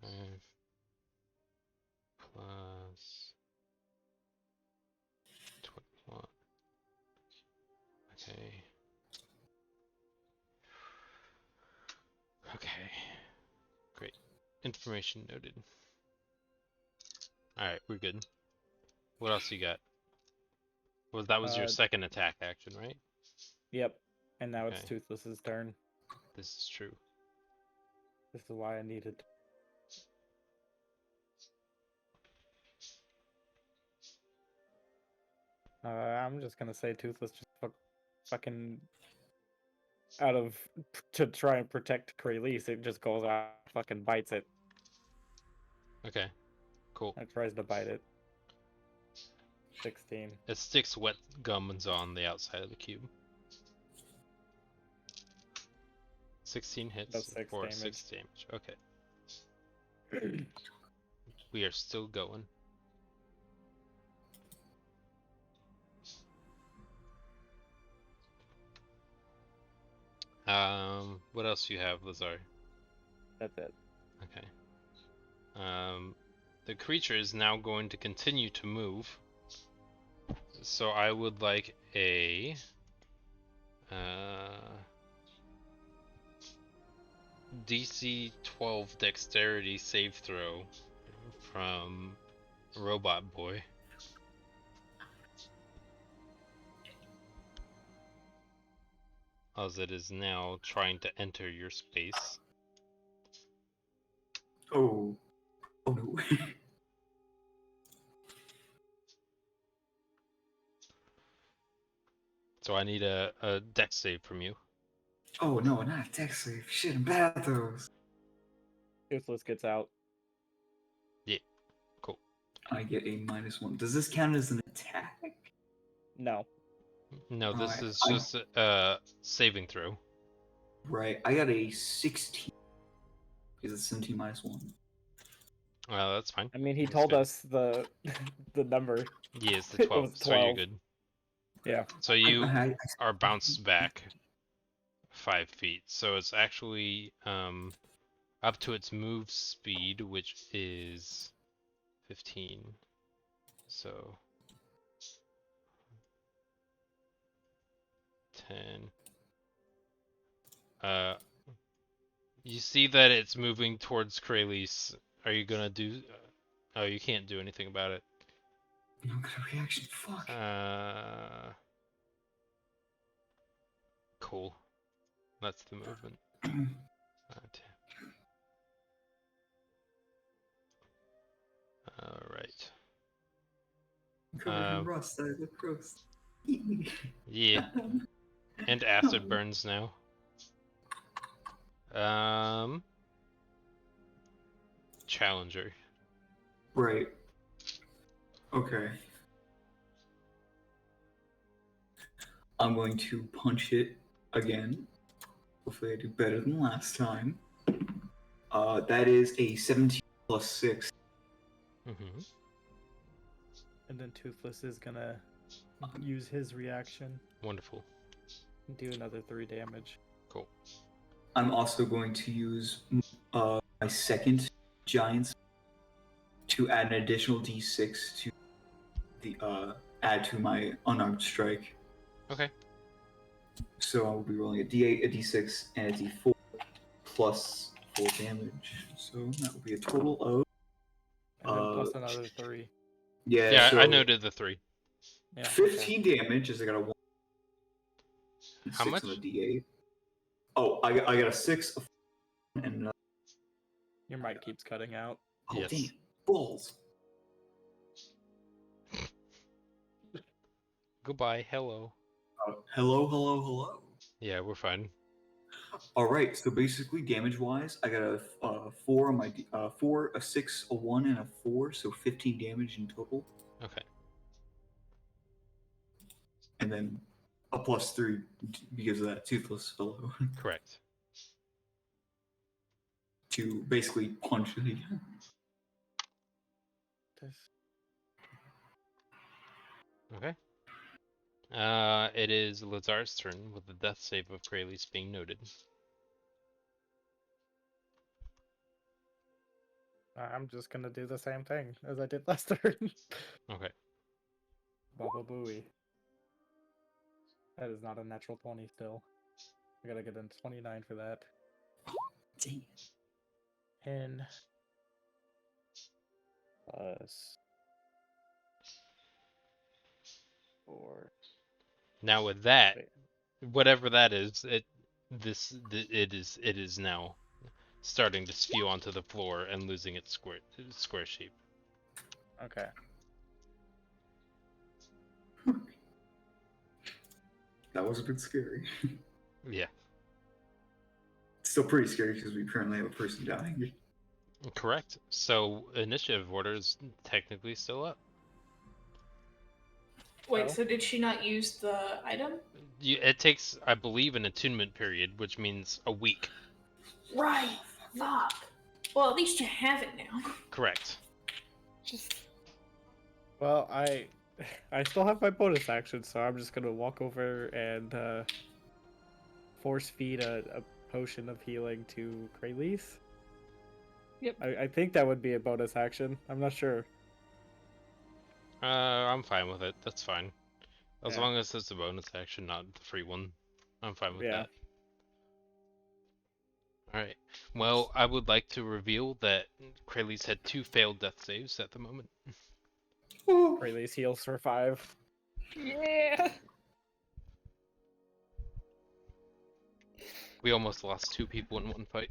Five plus 21. Okay. Okay. Great. Information noted. Alright, we're good. What else you got? Well, that was your second attack action, right? Yep. And now it's Okay. Toothless's turn. This is true. This is why I needed. I'm just gonna say Toothless just fucking out of to try and protect Kralis, it just goes out, fucking bites it, Okay. Cool. and tries to bite it. 16. It sticks wet gums on the outside of the cube. 16 hits Does 6 for damage. 6 damage. Okay. We are still going. What else do you have, Lazar? That's it. Okay. The creature is now going to continue to move. So I would like a DC 12 dexterity save throw from Robot Boy. As it is now trying to enter your space. Oh. Oh no. So I need a dex save from you. Oh no, not a dex save. Shit, I'm bad at those. Toothless gets out. Cool. I get a -1. Does this count as an attack? No. No, this Alright, is just a saving throw. Right, I got a 16. Because it's 17 -1. That's fine. I mean, he That's told good. us the number. Yeah, it's the It 12, was so you're 12. good. Yeah. So you I are bounced back 5 feet. So it's actually up to its move speed, which is 15. So 10. You see that it's moving towards Kralis. Are you gonna do? Oh, you can't do anything about it. No good reaction. Fuck. Cool. That's the movement. All right. Covered in rust. I look gross. Yeah. And acid burns now. Challenger. Right. Okay. I'm going to punch it again. Hopefully I do better than last time. That is a 17 plus 6. Mm-hmm. And then Toothless is gonna use his reaction Wonderful. and do another 3 damage. Cool. I'm also going to use my second giant to add an additional d6 to the add to my unarmed strike. Okay. So I will be rolling a d8, a d6, and a d4 plus 4 damage. So that will be a total of And then plus another 3. Yeah, so I noted the 3. Yeah. 15 damage as I got a 1. How 6 much? on a d8. Oh, I got a 6, a 4, and another. Your mic keeps cutting out. Oh, Yes. damn. Balls. Goodbye. Hello. Hello. Yeah, we're fine. All right, so basically, damage-wise, I got a 4 on my 4, a 6, a 1, and a 4, so 15 damage in total, Okay. and then a plus 3 because of that toothless fellow Correct. to basically punch it again. Okay. It is Lazar's turn with the death save of Kralis being noted. I'm just gonna do the same thing as I did last turn. Okay. Baba Booey. That is not a natural 20 still. I gotta get a 29 for that. Dang. 10 plus 4. Now with that, Wait. whatever that is, it is now starting to spew onto the floor and losing its square shape. Okay. That was a bit scary. Yeah, Still pretty scary because we currently have a person dying. correct. So initiative order is technically still up. Wait, Oh. so did she not use the item? It takes, I believe, an attunement period, which means a week. Right. Fuck. Well, at least you have it now. Correct. Just Well, I still have my bonus action, so I'm just gonna walk over and force feed a potion of healing to Kralis. Yep. I think that would be a bonus action. I'm not sure. I'm fine with it. That's fine. As Yeah. long as it's a bonus action, not the free one. I'm fine with Yeah. that. Alright. Well, I would like to reveal that Kralis had 2 failed death saves at the moment. Kralis heals for 5. yeah. We almost lost 2 people in one fight.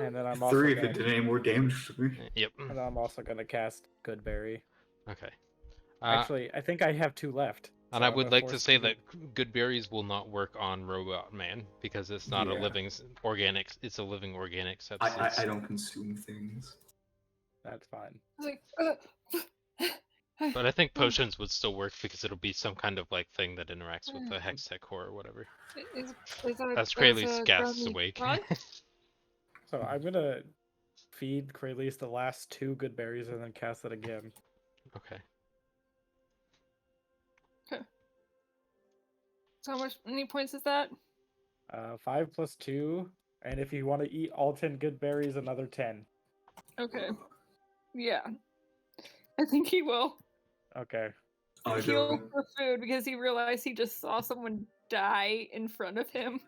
And then I'm also 3 if it gonna, did any more damage to me. Yep. and I'm also gonna cast Goodberry. Okay. Actually, I think I have 2 left. And so I I'm would gonna like to force say two that good berries will not work on Robot Man because it's not a Yeah. living organic. It's a living organic substance. I don't consume things. That's fine. I was like, But I think potions would still work because it'll be some kind of like thing that interacts with the Hextech core or whatever. As Kralis gasps awake. So I'm gonna feed Kralis the last 2 good berries and then cast it again. Okay. So how many points is that? 5 plus 2, and if you want to eat all 10 good berries, another 10. Okay. Yeah. I think he will Okay. I heal don't. for food because he realized he just saw someone die in front of him.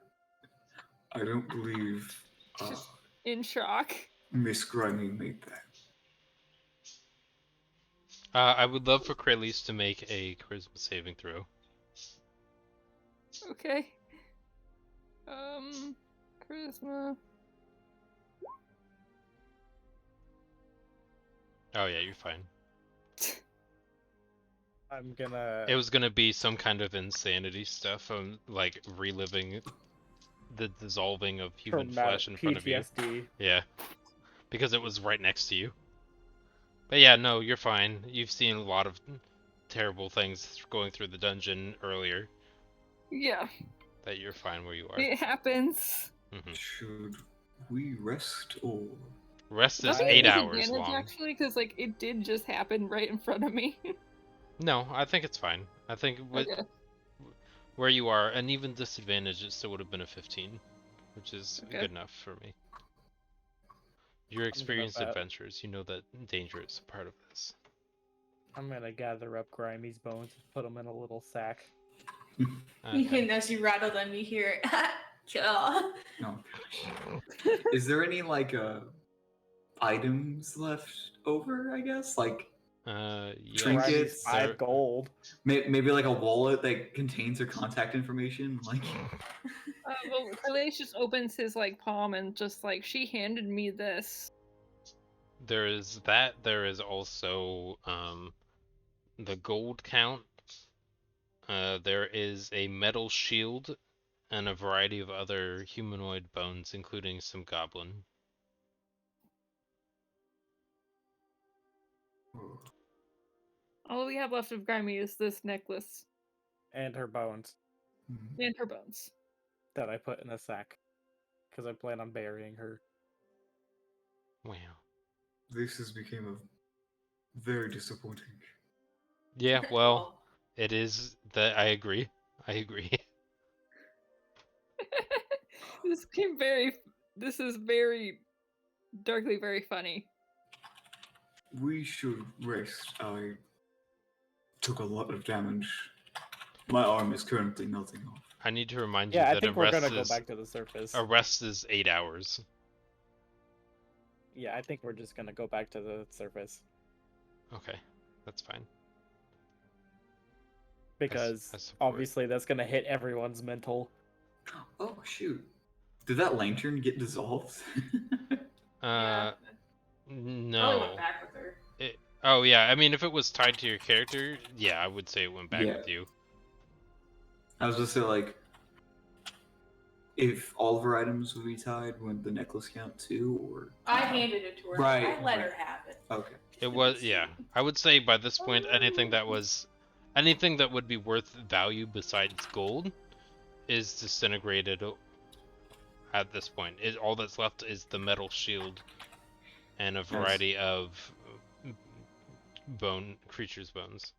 I don't believe Just in shock. Miss Grimey made that. I would love for Kralis to make a charisma saving throw. Okay. Charisma. Oh yeah, you're fine. I'm gonna. It was gonna be some kind of insanity stuff, like reliving the dissolving of human flesh in front of you. PTSD. Yeah, because it was right next to you. But yeah, no, you're fine. You've seen a lot of terrible things going through the dungeon earlier. Yeah. That you're fine where you are. It happens. Should we rest or? Rest is Nothing 8 is hours advantage, long. actually, because like it did just happen right in front of me. No, I think it's fine. I think with Okay. where you are, and even disadvantage, it still would have been a 15, which is Okay. good enough for me. You're experienced bet. adventurers. You know that danger is a part of this. I'm gonna gather up Grimey's bones and put them in a little sack. Okay. And as you rattle them, you hear, kill. No. Is there any like items left over? I guess like Yeah. Trinkets. Grimey's 5 there- gold. maybe like a wallet that contains her contact information. Like Well, Corliss just opens his like palm and just like, she handed me this. There is that. There is also the gold count. There is a metal shield and a variety of other humanoid bones, including some goblin. All we have left of Grimey is this necklace And her bones and her bones. that I put in a sack. Because I plan on burying her. Wow. this has become a very disappointing. Yeah, well, it is that I agree. I agree. This is very darkly very funny. We should rest. I took a lot of damage. My arm is currently melting off. I need to remind you Yeah, I that think a we're rest gonna go is back to the surface. a rest is 8 hours. Yeah, I think we're just gonna go back to the surface. Okay, that's fine. because support. obviously that's gonna hit everyone's mental. Oh shoot! Did that lantern get dissolved? Yeah. I No. went back with her. Oh yeah, I mean, if it was tied to your character, yeah, I would say it went back Yeah. with you. I was just say like, if all of her items would be tied, would the necklace count too, or? I handed it to her. Right, I let right. her have it. Okay. It was, yeah. I would say by this point, anything that would be worth value besides gold is disintegrated at this point. All that's left is the metal shield and a variety of creatures' bones.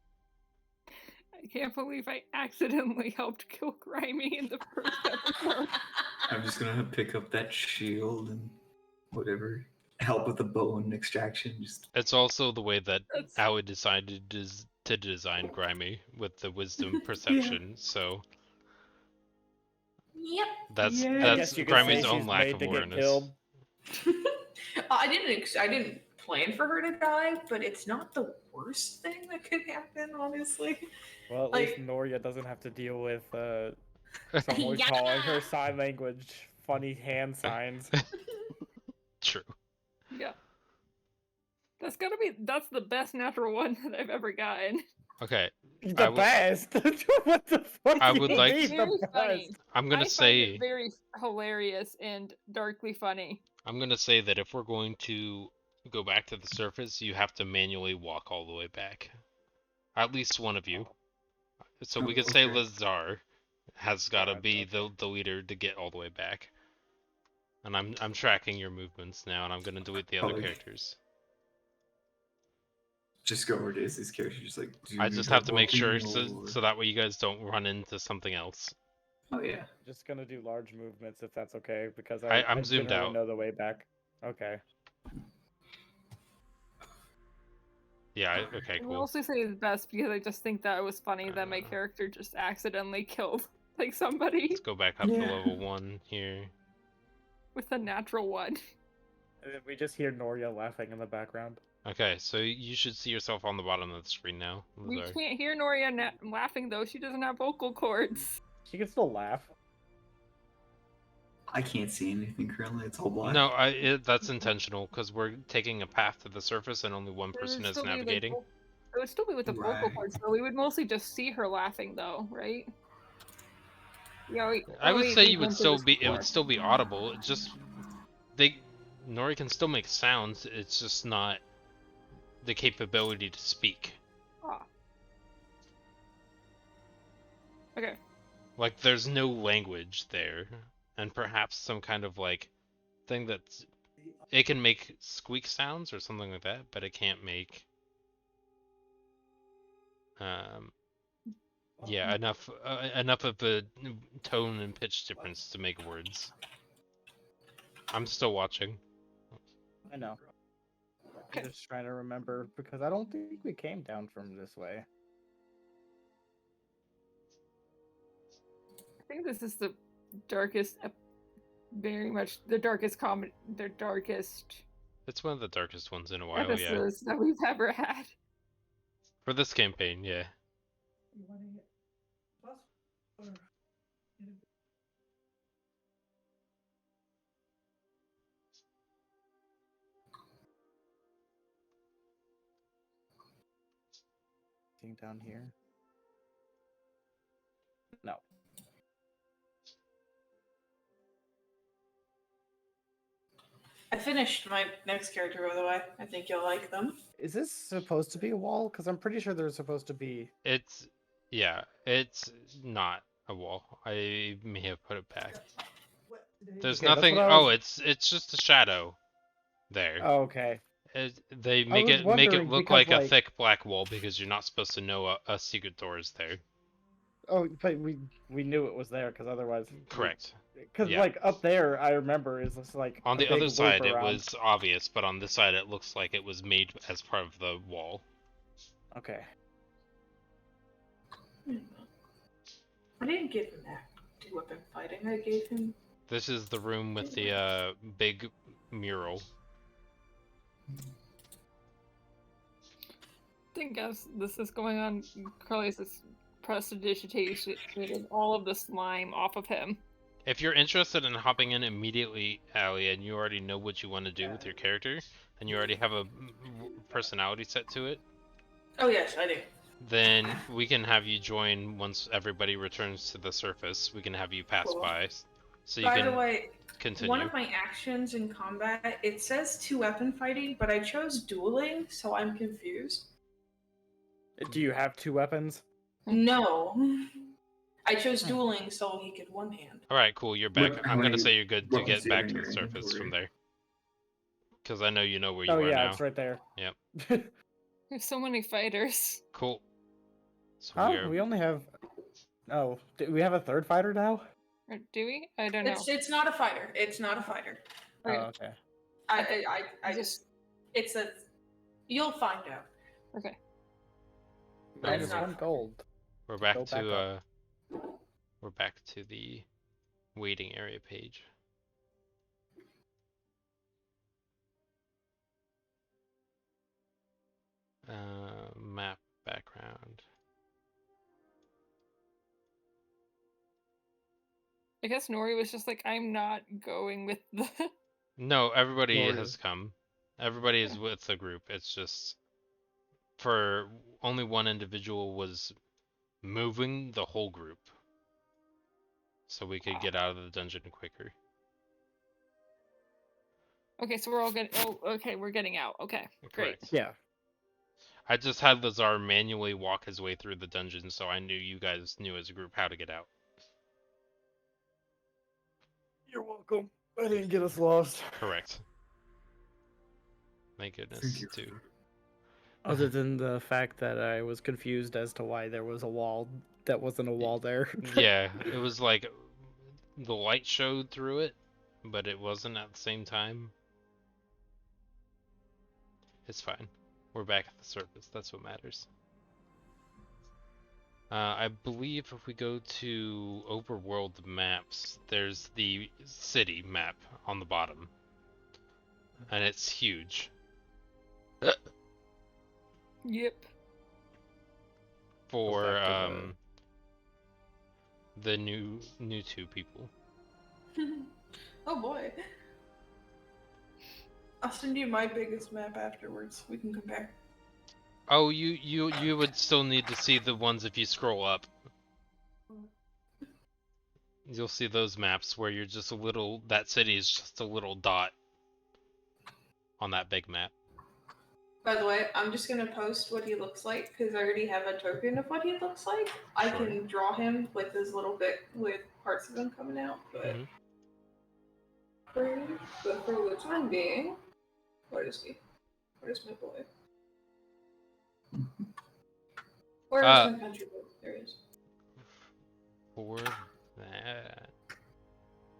I can't believe I accidentally helped kill Grimey in the first episode. I'm just gonna pick up that shield and whatever. Help with the bone extraction. Just It's also the way that That's- Aoi decided to design Grimey with the wisdom perception, so Yep. that's Yeah. I I that's guess you could say Grimey's she's own lack made of to get awareness. killed. I didn't plan for her to die, but it's not the worst thing that could happen, honestly. Well, at Like- least Noria doesn't have to deal with someone Yeah. calling her sign language funny hand signs. True. Yeah. That's the best natural one that I've ever gotten. Okay, The best. What the fuck? I do would you like- mean Very the funny. best? I'm gonna I find say it very hilarious and darkly funny. that if we're going to go back to the surface, you have to manually walk all the way back. At least one of you. So we could say Okay. Lazar has got to Alright, be okay. the leader to get all the way back. And I'm tracking your movements now, and I'm gonna delete the other Probably. characters. just go over to Izzy's character. Just like. Do you I need just help have to make sure walking, or- so that way you guys don't run into something else. Oh yeah. Just gonna do large movements if that's okay, because I'm I zoomed generally out. know the way back. Okay. Yeah. Okay. I will Cool. also say the best because I just think that it was funny that my character just accidentally killed like somebody Let's go back up to Yeah. level 1 here. with a natural one. And then we just hear Noria laughing in the background. Okay, so you should see yourself on the bottom of the screen now. We Lazar. can't hear Noria laughing though. She doesn't have vocal cords. She can still laugh. I can't see anything currently. It's all black. No, that's intentional because we're taking a path to the surface and only one It would person is still be, like, navigating. it would still be with the vocal Right. cords though. We would mostly just see her laughing though, right? Yeah. I would say you would went to still this be it would before. still be audible. It just Nori can still make sounds. It's just not the capability to speak. Ah. Okay. Like there's no language there, and perhaps some kind of like thing that's it can make squeak sounds or something like that, but it can't make yeah, enough of a tone and pitch difference to make words. I'm still watching. I know. Okay. I'm just trying to remember because I don't think we came down from this way. I think this is the darkest, very much the darkest It's one of the darkest ones in a while, yeah. episodes that we've ever had. For this campaign, yeah. Anything down here? No. I finished my next character, by the way. I think you'll like them. Is this supposed to be a wall? Because I'm pretty sure there's supposed to be. It's not a wall. I may have put it back. There's Okay, that's nothing. what I Oh, was- it's just a shadow there. Oh, okay. They make was it wondering look because, like a like- thick black wall because you're not supposed to know a secret door is there. Oh, but we knew it was there because otherwise. Correct. Because Yeah. like up there, I remember is just like On a the big other loop side, it around. was obvious, but on this side, it looks like it was made as part of the wall. Okay. I didn't give him that weapon fighting. I gave him. This is the room with the big mural. I think as this is going on, Carly's is prestidigitated all of the slime off of him. If you're interested in hopping in immediately, Allie, and you already know what you want to do with your character, and you already have a personality set to it, Oh yes, I do. then we can have you join once everybody returns to the surface. We can have you pass Cool. by, so you By can the way, continue. one of my actions in combat, it says 2-weapon fighting, but I chose dueling, so I'm confused. Do you have 2 weapons? No. I chose dueling so he could one-hand. All right, cool. You're back. How I'm gonna many say you're good to weapons get do you have back in to your the surface from inventory? there, because I know you know where you Oh are yeah, now. it's right there. Yep. There's so many fighters. Cool. So Oh, we only have. Oh, do we have a 3rd fighter now? Or do we? I don't know. It's not a fighter. It's not a fighter. Okay. Oh, okay. I just it's a you'll find out. Okay. But it's Minus not 1 gold. we're back Go back to up. we're back to the waiting area page. Map background. I guess Nori was just like, I'm not going with the. No, everybody Gloria. has come. Everybody is with the group. It's just for only one individual was moving the whole group, so we could get out of the dungeon quicker. Okay, so we're all getting. Oh, okay, we're getting out. Okay, great. Correct. Yeah. I just had Lazar manually walk his way through the dungeon, so I knew you guys knew as a group how to get out. You're welcome. I didn't get us lost. Correct. Thank Thank goodness, you. too. Other than the fact that I was confused as to why there was a wall that wasn't a wall there. Yeah, it was like the light showed through it, but it wasn't at the same time. It's fine. We're back at the surface. That's what matters. I believe if we go to overworld maps, there's the city map on the bottom. And it's huge. Yep. For Go back to the new 2 people. Oh boy. I'll send you my biggest map afterwards. We can compare. Oh, you would still need to see the ones if you scroll up. You'll see those maps where you're just a little, that city is just a little dot on that big map. By the way, I'm just gonna post what he looks like because I already have a token of what he looks like. I Sure. can draw him with this little bit with parts of him coming out, but Mhm. for the time being, where is he? Where's my boy? Where is my country boy? There he is. For that.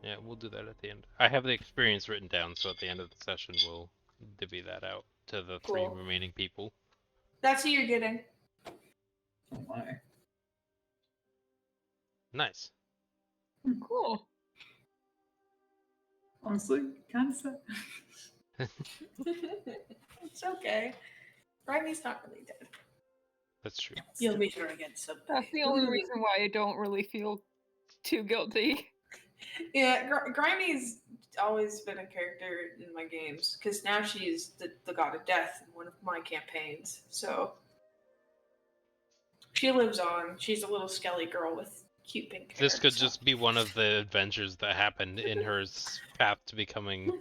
Yeah, we'll do that at the end. I have the experience written down, so at the end of the session we'll divvy that out to the 3 Cool. remaining people. That's who you're getting. Oh my. Nice. Cool. Honestly, kind of sad. It's okay. Grimey's not really dead. That's true. You'll meet her again someday. That's the only reason why I don't really feel too guilty. Yeah, Grimey's always been a character in my games because now she's the god of death in one of my campaigns. So she lives on. She's a little skelly girl with cute pink hair. This could so. just be one of the adventures that happened in her path to becoming.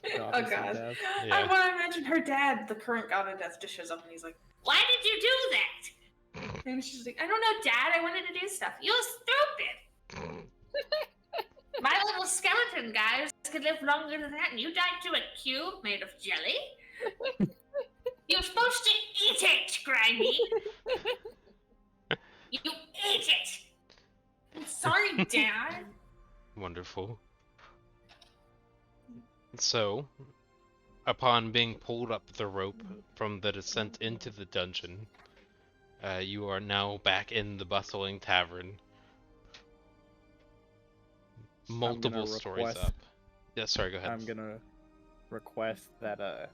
Oh Goddess of god. Death. Yeah. When I mentioned her dad, the current god of death, just shows up and he's like, Why did you do that? and she's like, I don't know, Dad. I wanted to do stuff. You're stupid. My little skeleton guys could live longer than that, and you died to a cube made of jelly? You're supposed to eat it, Grimey. You ate it. I'm sorry, Dad. Wonderful. So, upon being pulled up the rope from the descent into the dungeon, you are now back in the bustling tavern. Multiple stories request- up. Yeah, sorry, go ahead. I'm gonna request that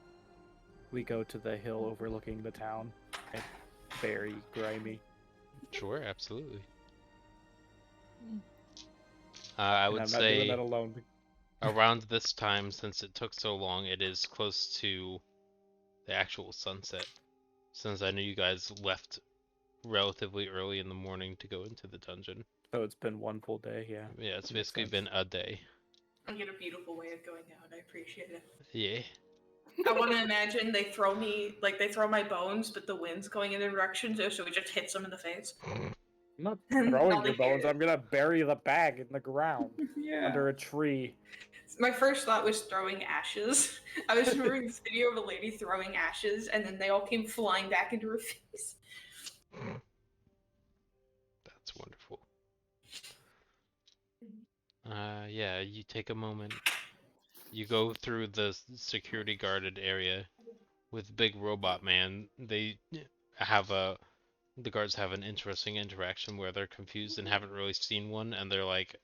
we go to the hill overlooking the town. Okay. bury Grimey. Sure, absolutely. Mm. I And would I'm not doing say that alone. around this time, since it took so long, it is close to the actual sunset. Since I know you guys left relatively early in the morning to go into the dungeon. So it's been one full day, yeah. Yeah, it's Makes basically sense. been a day. I get a beautiful way of going out. I appreciate it. Yeah. I want to imagine they throw my bones, but the wind's going in a direction, so it just hits them in the face. I'm not And throwing all your they hear bones. I'm gonna bury the bag in the ground Yeah. under a tree. My first thought was throwing ashes. I was remembering this video of a lady throwing ashes, and then they all came flying back into her face. That's wonderful. Yeah, you take a moment. You go through the security guarded area with Big Robot Man. The guards have an interesting interaction where they're confused and haven't really seen one, and they're like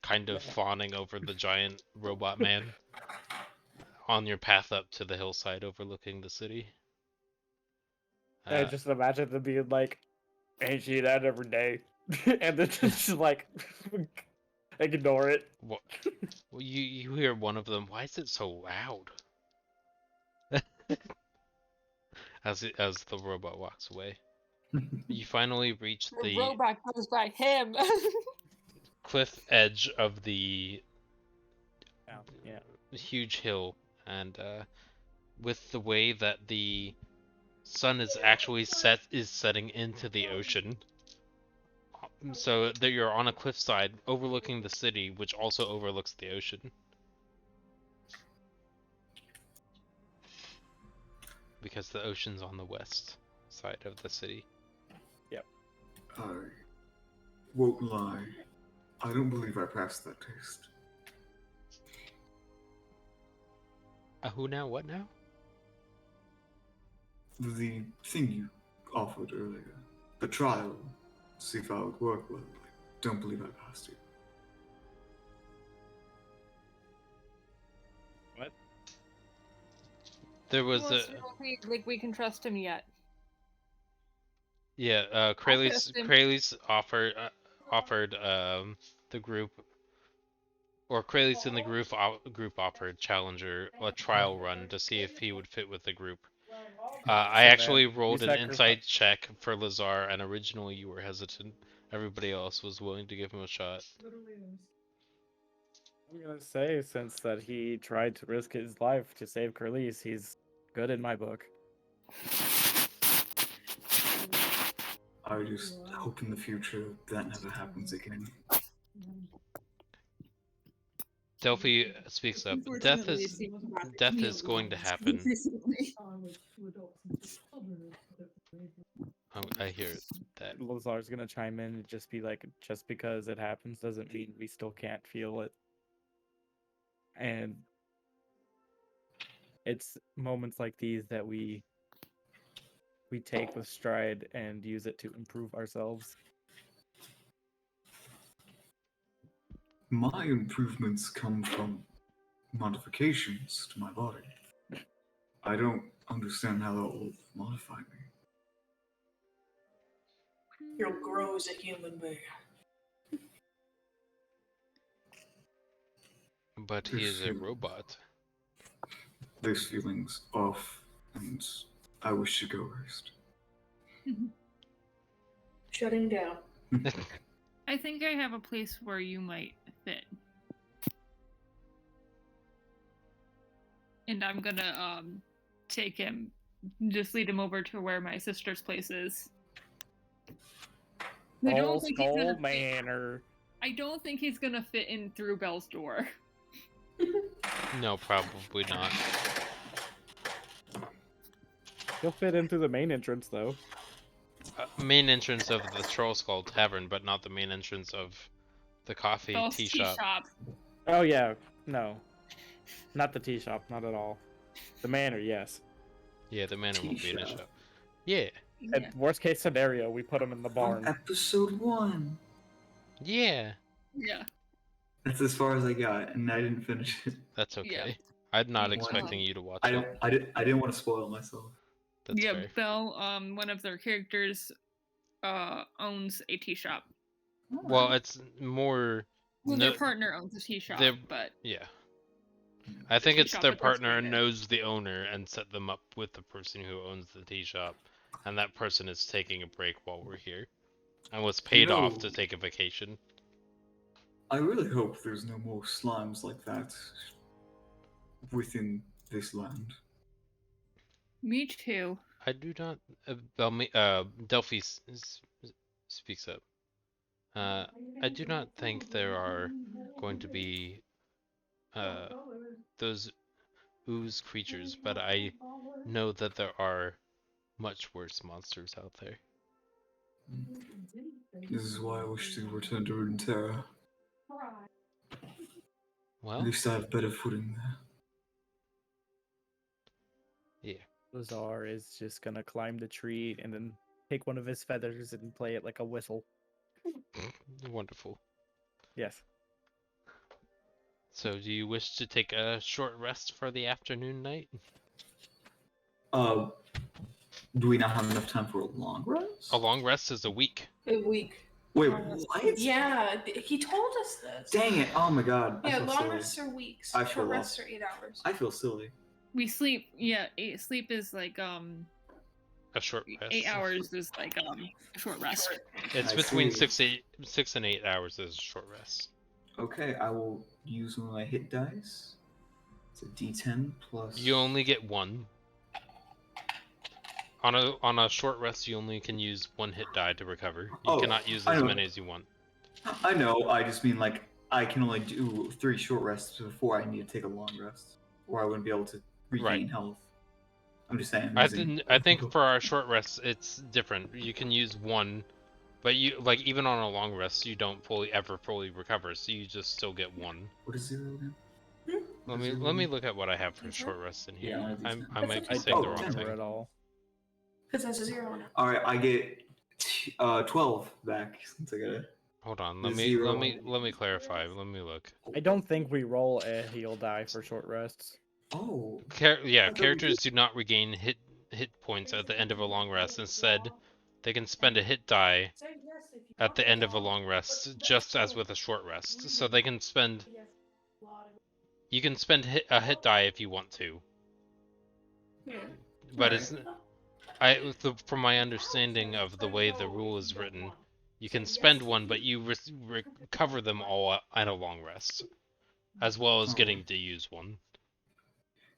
kind of fawning over the giant robot man on your path up to the hillside overlooking the city. I just imagine them being like, ain't she that every day? And then just like ignore it. Well, you hear one of them. Why is it so loud? as the robot walks away. You finally reach The the robot goes by him. cliff edge of the Yeah. huge hill, and with the way that the sun is actually setting into the ocean, so that you're on a cliffside overlooking the city, which also overlooks the ocean. Because the ocean's on the west side of the city. I won't lie. I don't believe I passed that test. Who now? What now? The thing you offered earlier, the trial, to see if I would work well, I don't believe I passed it. What? There was Well, so we can trust him yet. yeah. trust him. Kralis offered the group, or Kralis in the group offered Challenger a trial run to see if he would fit with the group. I actually rolled an insight check for Lazar, and originally you were hesitant. Everybody else was willing to give him a shot. I'm gonna say, since that he tried to risk his life to save Curlis, he's good in my book. I just hope in the future that never happens again. Delphi speaks up. Death is going to happen. I hear that. Lazar's gonna chime in and just be like, just because it happens doesn't mean we still can't feel it. And it's moments like these that we take with stride and use it to improve ourselves. My improvements come from modifications to my body. I don't understand how that will modify me. You'll grow as a human being. But he is a robot. This feeling's off, and I wish to go rest. Shutting down. I think I have a place where you might fit. And I'm gonna take him, just lead him over to where my sister's place is. I don't think he's gonna Manor. I don't think he's gonna fit in through Belle's door. No, probably not. He'll fit into the main entrance, though. Main entrance of the Troll Skull Tavern, but not the main entrance of the coffee Belle's tea shop. Oh, yeah. No. Not the tea shop, not at all. The manor, yes. Yeah, the manor won't be in a Tea shop. shop. Yeah. And worst case scenario, we put him in the barn. Episode 1. Yeah. Yeah. That's as far as I got, and I didn't finish it. That's okay. Yeah. I'm not Yeah. expecting you to watch I it. didn't want to spoil myself. That's yeah, fair. Belle, one of their characters, owns a tea shop. Well, it's more. Well, No, their partner owns a tea shop, their- but yeah. I think tea it's shop their that they're partner staying in. knows the owner and set them up with the person who owns the tea shop, and that person is taking a break while we're here, and was paid off to take a vacation. I really hope there's no more slimes like that within this land. Me too. I do not. Delphi speaks up. I do not think there are going to be those ooze creatures, but I know that there are much worse monsters out there. This is why I wish to return to Runeterra. At Well, least I have better footing there. yeah. Lazar is just gonna climb the tree and then take one of his feathers and play it like a whistle. Wonderful. Yes. So, do you wish to take a short rest for the afternoon night? Do we not have enough time for a long rest? A long rest is a week. A week. Wait, what? Yeah, he told us this. Dang it! Oh my god. I Yeah, feel long silly. rests are weeks. I feel Short rests lost. are 8 hours. I feel silly. We sleep. Yeah, sleep is like A short rest. 8 hours is like a short rest. It's I between see. 6 and 8 hours is a short rest. Okay, I will use one of my hit dice. It's a D10 plus. You only get one. On a short rest, you only can use one hit die to recover. You cannot use I as know. many as you want. I know. I just mean like I can only do 3 short rests before I need to take a long rest, or I wouldn't be able to regain Right. health. I'm just saying. I think for our short rests, it's different. You can use one, but you like even on a long rest, you don't ever fully recover, so you just still get one. What is 0 again? Let me look at what I have for short rests in here. Yeah, I wanna do I that. might be That's saying okay. the Oh, wrong ten. thing. At all. Because that's a 0 now. All right, I get 12 back since I got it. Hold on, The let zero. me clarify. Let me look. I don't think we roll a heal die for short rests. Oh. Yeah, thought we characters do not regain hit points at the end of a long rest. Instead, they can spend a hit die at the end of a long rest, just as with a short rest. So they can spend. You can spend a hit die if you want to. But it's from my understanding of the way the rule is written, you can spend one, but you recover them all at a long rest, as well as getting to use one.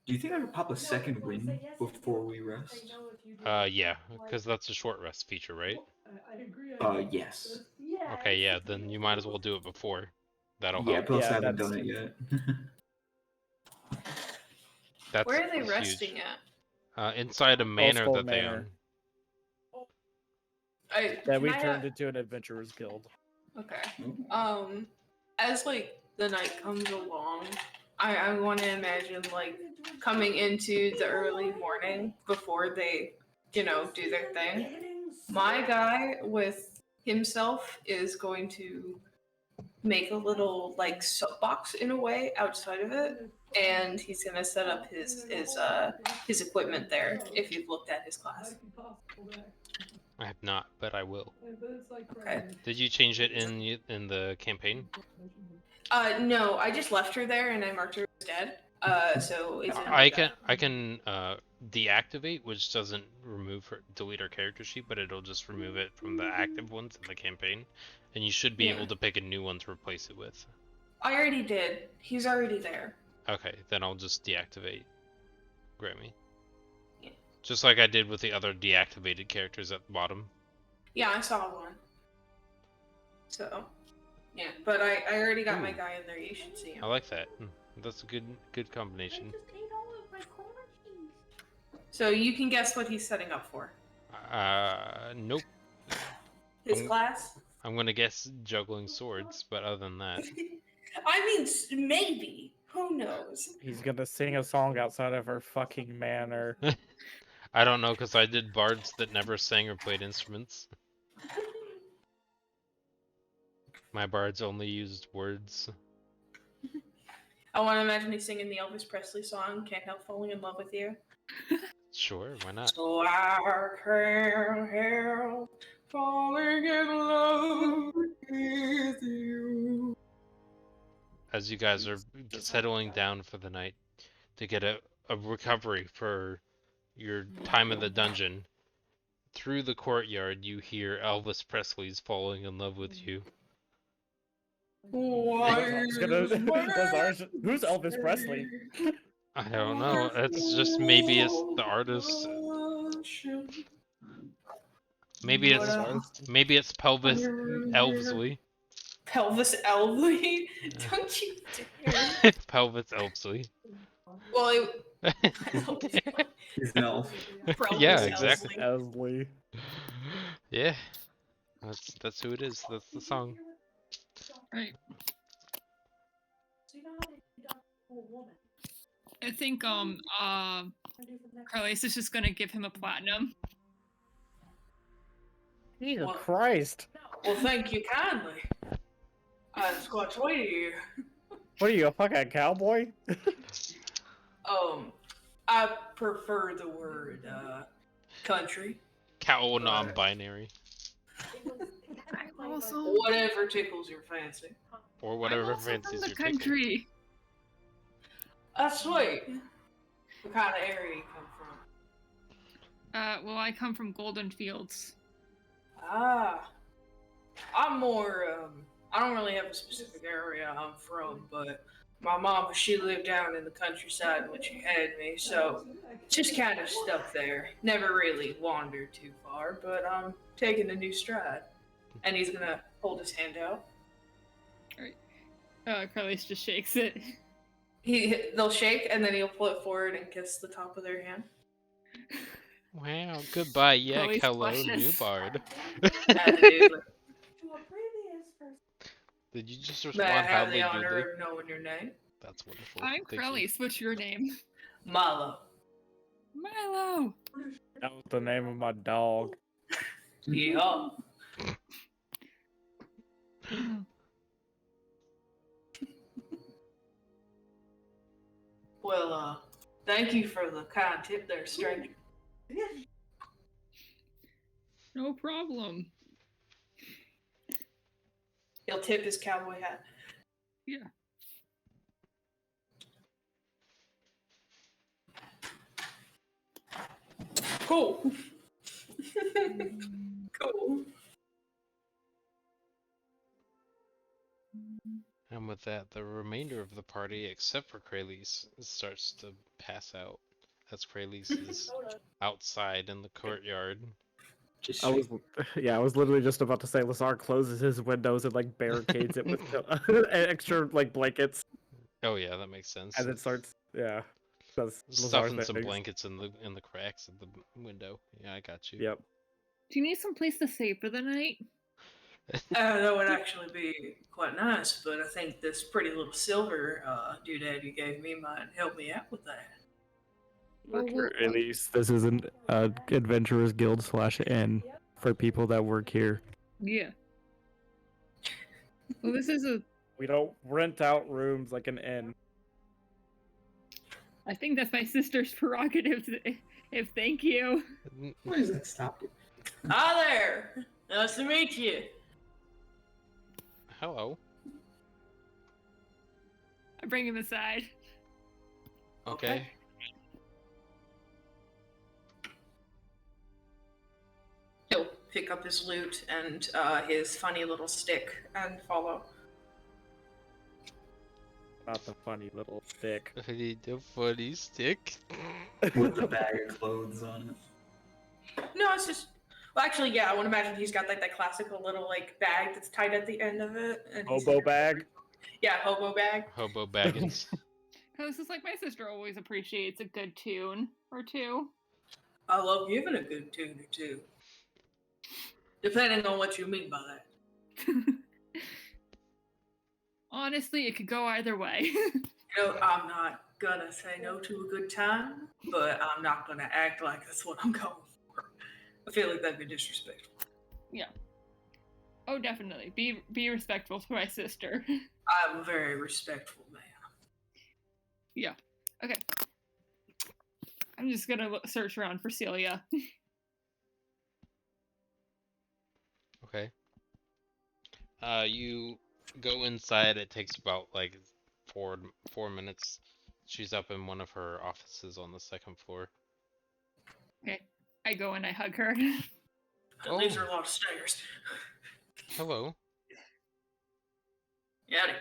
Do you think I could pop a second win before we rest? Yeah, because that's a short rest feature, right? Yes. Okay, yeah, then you might as well do it before. That'll Yeah, help. plus Yeah, I haven't that's- done it yet. That's Where are they huge. resting at? Inside a manor Blissful that they Manor. own. That we Can I, turned into an adventurers guild. Okay. As like the night comes along, I want to imagine like coming into the early morning before they, do their thing. My guy with himself is going to make a little like soapbox in a way outside of it, and he's gonna set up his equipment there. If you've looked at his class. I have not, but I will. Okay. Did you change it in the campaign? No, I just left her there and I marked her as dead. So it's in I the- can deactivate, which doesn't delete her character sheet, but it'll just remove it from the active ones in the campaign, and you should be Yeah. able to pick a new one to replace it with. I already did. He's already there. Okay, then I'll just deactivate Grimey. Yeah. Just like I did with the other deactivated characters at the bottom. Yeah, I saw one. So, yeah, but I already got my guy in there. You should see him. I like that. That's a good combination. So you can guess what he's setting up for. Nope. His class? I'm gonna guess juggling swords, but other than that, I mean, maybe. Who knows? He's gonna sing a song outside of her fucking manor. I don't know because I did bards that never sang or played instruments. My bards only used words. I want to imagine he's singing the Elvis Presley song, Can't Help Falling in Love with You. Sure, why not? So I can't help falling in love with you. As you guys are settling down for the night to get a recovery for your time in the dungeon, through the courtyard you hear Elvis Presley's Falling in Love with You. Lazar's who's Elvis Presley? I don't know. It's just maybe it's the artist. Maybe it's Pelvis Elvesley. Pelvis Elvely? Don't you dare. Pelvis Elvesley. Well, He's an elf. Yeah, Pelvis exactly. Elvely. Esley. Yeah, that's who it is. That's the song. Right. I think Carlos is just gonna give him a platinum. Jesus Well- Christ. Well, thank you kindly. It's quite sweet of you. What are you, a fucking cowboy? I prefer the word, country. Cow non-binary. Also, Whatever tickles your fancy. Or whatever I'm also fancies from the your tickle. country. That's sweet. What kind of area you come from? Well, I come from Golden Fields. Ah. I'm more, I don't really have a specific area I'm from, but my mom, she lived down in the countryside when she had me, so just kind of stuck there. Never really wandered too far, but I'm taking a new stride. And he's gonna hold his hand out. Carlos just shakes it. They'll shake, and then he'll pull it forward and kiss the top of their hand. Wow, goodbye, yeah, Chloe's hello, blushes. new bard. And dude, Did you just may I respond have the howdy honor doodly? of knowing your name? That's wonderful. I'm Thank you. Carlos. What's your name? Milo. Milo. That was the name of my dog. Yeah. Well, thank you for the kind tip there, stranger. No problem. He'll tip his cowboy hat. Yeah. Cool. Cool. And with that, the remainder of the party, except for Kralis, starts to pass out. As Kralis is outside in the courtyard. Just I was literally just about to say Lazar closes his windows and like barricades it with extra like blankets Oh yeah, that makes sense. as it starts. Yeah, that's Stuffing Lazar's some things. blankets in the cracks of the window. Yeah, I got you. Yep. Do you need some place to stay for the night? That would actually be quite nice, but I think this pretty little silver doodad you gave me might help me out with that. At least this is an adventurers guild /inn for people that work here. Yeah. Well, this is a. We don't rent out rooms like an inn. I think that's my sister's prerogative. If thank you. Why does that stop you? Hi there. Nice to meet you. Hello. I bring him aside. Okay. He'll pick up his loot and his funny little stick and follow. Not the funny little stick. I need a funny stick. With the bag of clothes on it. No, it's just. Well, actually, yeah, I would imagine he's got like that classical little like bag that's tied at the end of it. And he's- Hobo bag. Yeah, hobo bag. Hobo baggins. This is like my sister always appreciates a good tune or two. I love giving a good tune or two. Depending on what you mean by that. Honestly, it could go either way. You know, I'm not gonna say no to a good time, but I'm not gonna act like that's what I'm going for. I feel like that'd be disrespectful. Oh, definitely. Be respectful to my sister. I'm a very respectful man. Okay. I'm just gonna search around for Celia. Okay. You go inside. It takes about like four minutes. She's up in one of her offices on the second floor. Okay. I go and I hug her. Oh. These are a lot of stairs. Hello. Howdy.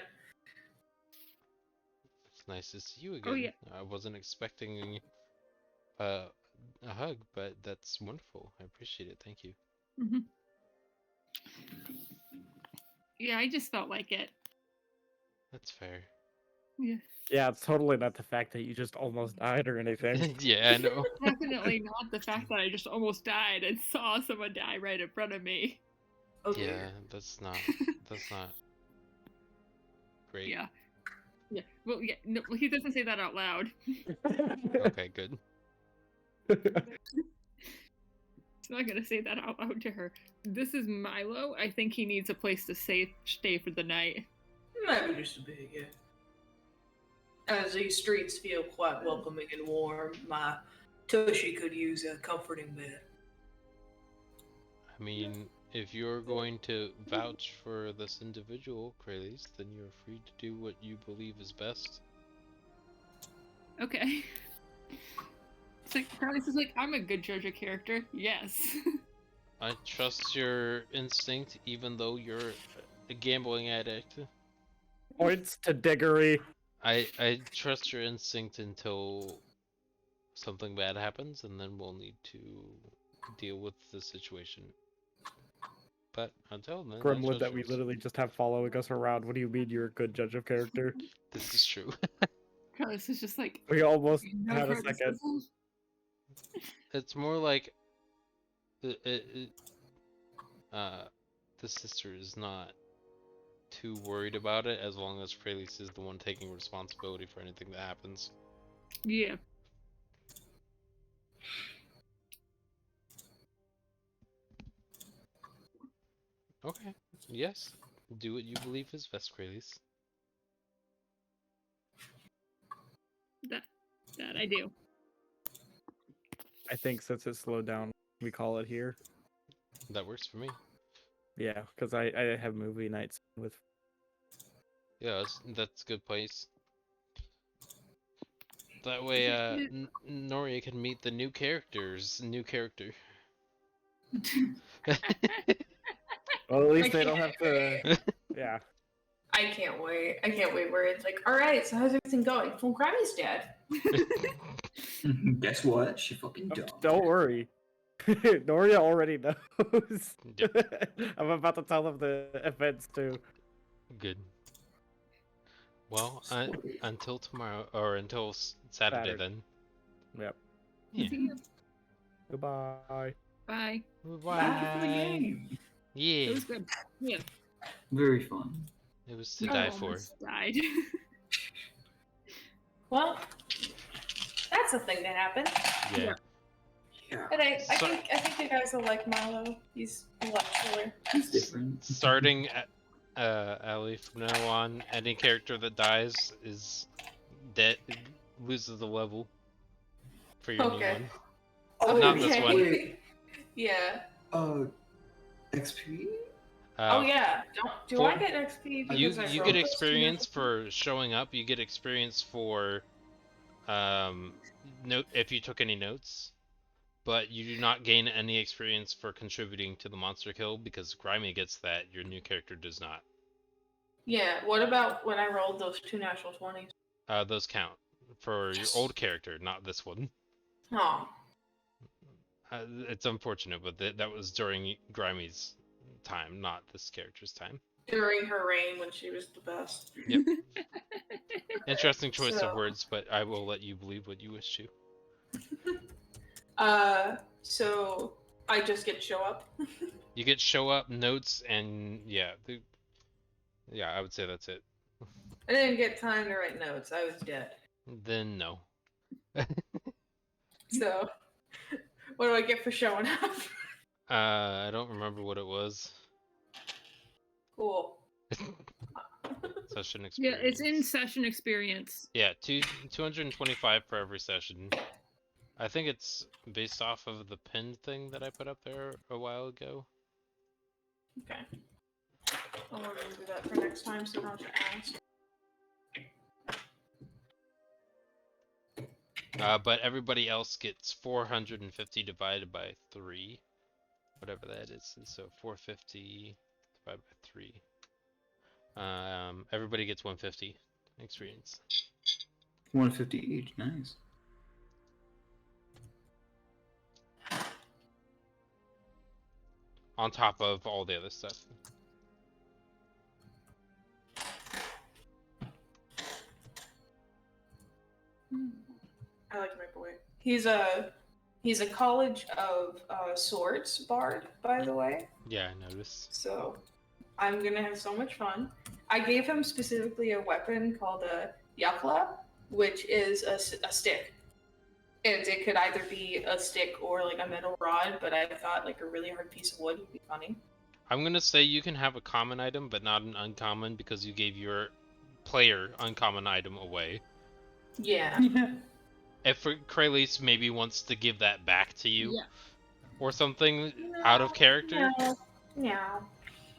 It's nice to see you again. Oh, yeah. I wasn't expecting a hug, but that's wonderful. I appreciate it. Thank you. Mm-hmm. Yeah, I just felt like it. That's fair. Yeah. Yeah, it's totally not the fact that you just almost died or anything. Yeah, I know. Definitely not the fact that I just almost died and saw someone die right in front of me. Okay. Yeah, that's not great. Yeah. Yeah. Well, yeah. No, he doesn't say that out loud. Okay, good. He's not gonna say that out loud to her. This is Milo. I think he needs a place to stay for the night. Maybe just a bit, yeah. As these streets feel quite welcoming and warm, my tushy could use a comforting bed. I mean, if you're going to vouch for this individual, Kralis, then you're free to do what you believe is best. Okay. It's like Carlos is like, I'm a good judge of character. Yes. I trust your instinct, even though you're a gambling addict. Points to Diggory. I trust your instinct until something bad happens, and then we'll need to deal with the situation. But until then, I Gremlin trust that we yours. literally just have following us around. What do you mean you're a good judge of character? This is true. Carlos is just like, We almost "You know had a criticism?" second. It's more like the sister is not too worried about it as long as Kralis is the one taking responsibility for anything that happens. Yeah. Okay. Yes. Do what you believe is best, Kralis. That I do. I think since it slowed down, we call it here. That works for me. Yeah, because I have movie nights with. Yeah, that's a good place. That way, Noria can meet the new character. Well, at least I they don't can't have to. Yeah. I can't wait. I can't wait where it's like, alright, so how's everything going? Well, Grimey's dead. Guess what? She fucking died. Don't worry. Noria already knows. Yep. I'm about to tell them the events too. Good. Well, until tomorrow, or until Saturday Saturday. then. Yep. Yeah. Goodbye. Bye. Thank you for the game. Yeah. It was good. Yeah. Very fun. It was to I die for. almost died. Well, that's a thing that happened. Yeah. Yeah. And I So- think you guys will like Milo. He's a lot cooler. It's different. Starting at Allie, from now on, any character that dies is dead, loses the level for your new Okay. one. Oh, Not this one. wait. Yeah. XP? Oh yeah. Do I get XP? You Because I you wrote get those experience two? for showing up. You get experience for note if you took any notes, but you do not gain any experience for contributing to the monster kill because Grimey gets that. Your new character does not. Yeah. What about when I rolled those 2 natural 20s? Those count for your old character, not this one. Oh. It's unfortunate, but that was during Grimey's time, not this character's time. During her reign when she was the best. Yep. Interesting choice So- of words, but I will let you believe what you wish to. So I just get show up. You get show up, notes, and yeah, I would say that's it. I didn't get time to write notes. I was dead. Then no. So, what do I get for showing up? I don't remember what it was. Cool. Session Yeah, experience. it's in session experience. Yeah, 225 for every session. I think it's based off of the pinned thing that I put up there a while ago. Okay. I'll remember that for next time so I don't have to ask. But everybody else gets 450 divided by 3, whatever that is. And so 450 divided by 3. Everybody gets 150 experience. 150 each. Nice. On top of all the other stuff. I like my boy. He's a College of Swords bard, by the way. Yeah, I noticed. So I'm gonna have so much fun. I gave him specifically a weapon called a yakla, which is a stick. And it could either be a stick or like a metal rod, but I thought like a really hard piece of wood would be funny. I'm gonna say you can have a common item, but not an uncommon, because you gave your player uncommon item away. Yeah. If Kralis maybe wants to give that back to you, Yeah. or something out of character. Yeah.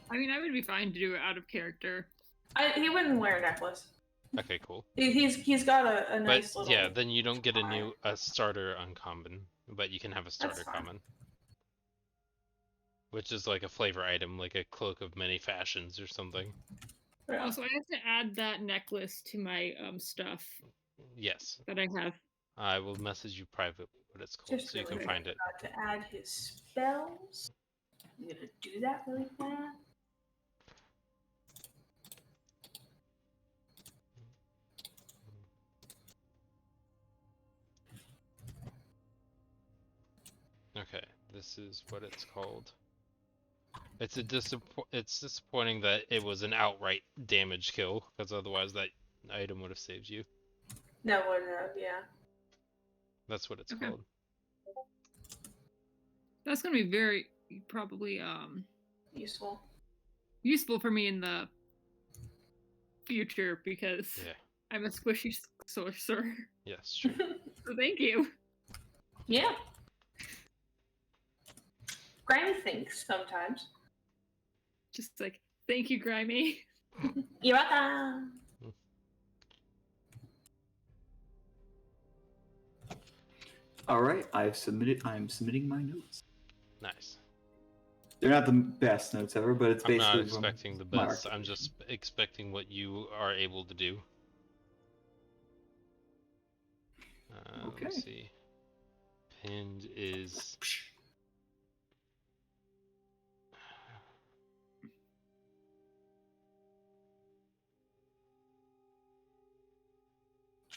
I mean, I would be fine to do it out of character. He wouldn't wear a necklace. Okay, cool. He's got a nice But little. yeah, then you don't get a starter uncommon, but you can have a starter fine. common, which is like a flavor item, like a cloak of many fashions or something. Yeah. Also, I have to add that necklace to my stuff Yes, that I have. I will message you privately what it's called, Just so you can really find it. forgot to add his spells. I'm gonna do that really fast. Okay, this is what it's called. It's it's disappointing that it was an outright damage kill, because otherwise that item would have saved you. No, would have, yeah. That's what it's Okay. called. That's gonna be very probably Useful. useful for me in the future because Yeah. I'm a squishy sorcerer. Yes, sure. So thank you. Yeah. Grimey thinks sometimes. Just like thank you, Grimey. You're welcome. All right, I'm submitting my notes. Nice. They're not the best notes ever, but it's I'm basically not expecting the my best. I'm archivation. just expecting what you are able to do. Okay. Let's see. Pinned is.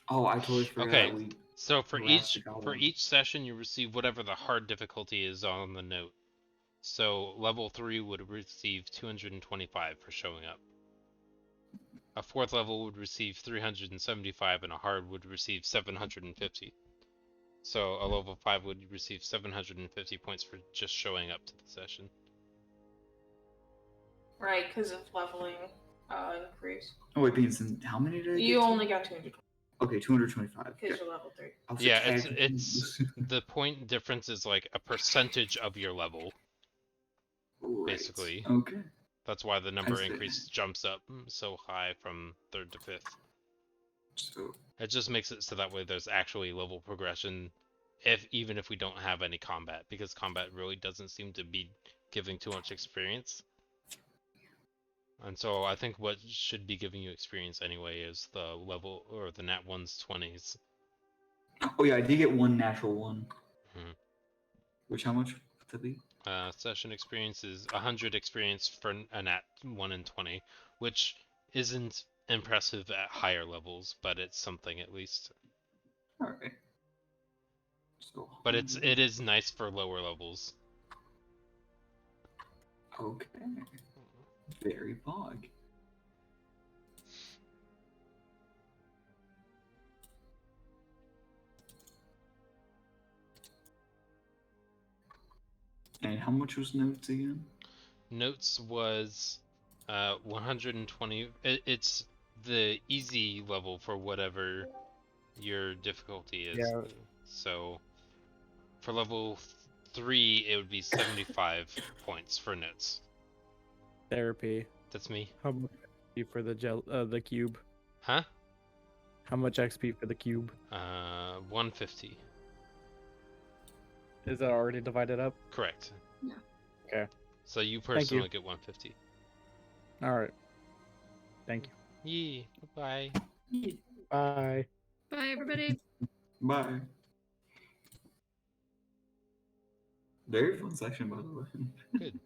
Oh, I totally forgot. Okay. So for last each got for one. each session, you receive whatever the hard difficulty is on the note. So level 3 would receive 225 for showing up. A 4th level would receive 375, and a hard would receive 750. So a level 5 would receive 750 points for just showing up to the session. Right, because of leveling increase. Oh wait, Beans, how many did I get? You only got 220 Okay, 225. because you're level 3. I was Yeah, like, it's the point difference is like a percentage of your level, Right. basically. Okay. That's why the number see. increase jumps up so high from 3rd to 5th. So It just makes it so that way there's actually level progression, even if we don't have any combat, because combat really doesn't seem to be giving too much experience. And so I think what should be giving you experience anyway is the level, or the nat 1's 20s. oh yeah, I did get one natural one. Mhm. Which how much would that be? Session experience is 100 experience for a nat 1 in 20, which isn't impressive at higher levels, but it's something at least. All right. So. But it is nice for lower levels. Okay. Very bog. And how much was notes again? Notes was 120. It's the easy level for whatever your difficulty is. Yeah. So For level 3, it would be 75 points for notes. Therapy. That's me. How much XP for the cube? Huh? How much XP for the cube? 150. Is that already divided up? Correct. Yeah. Okay. So you you. personally get 150. All right. Thank you. Yee. Bye. Bye. Bye, everybody. Bye. Very fun section, by the way. Good.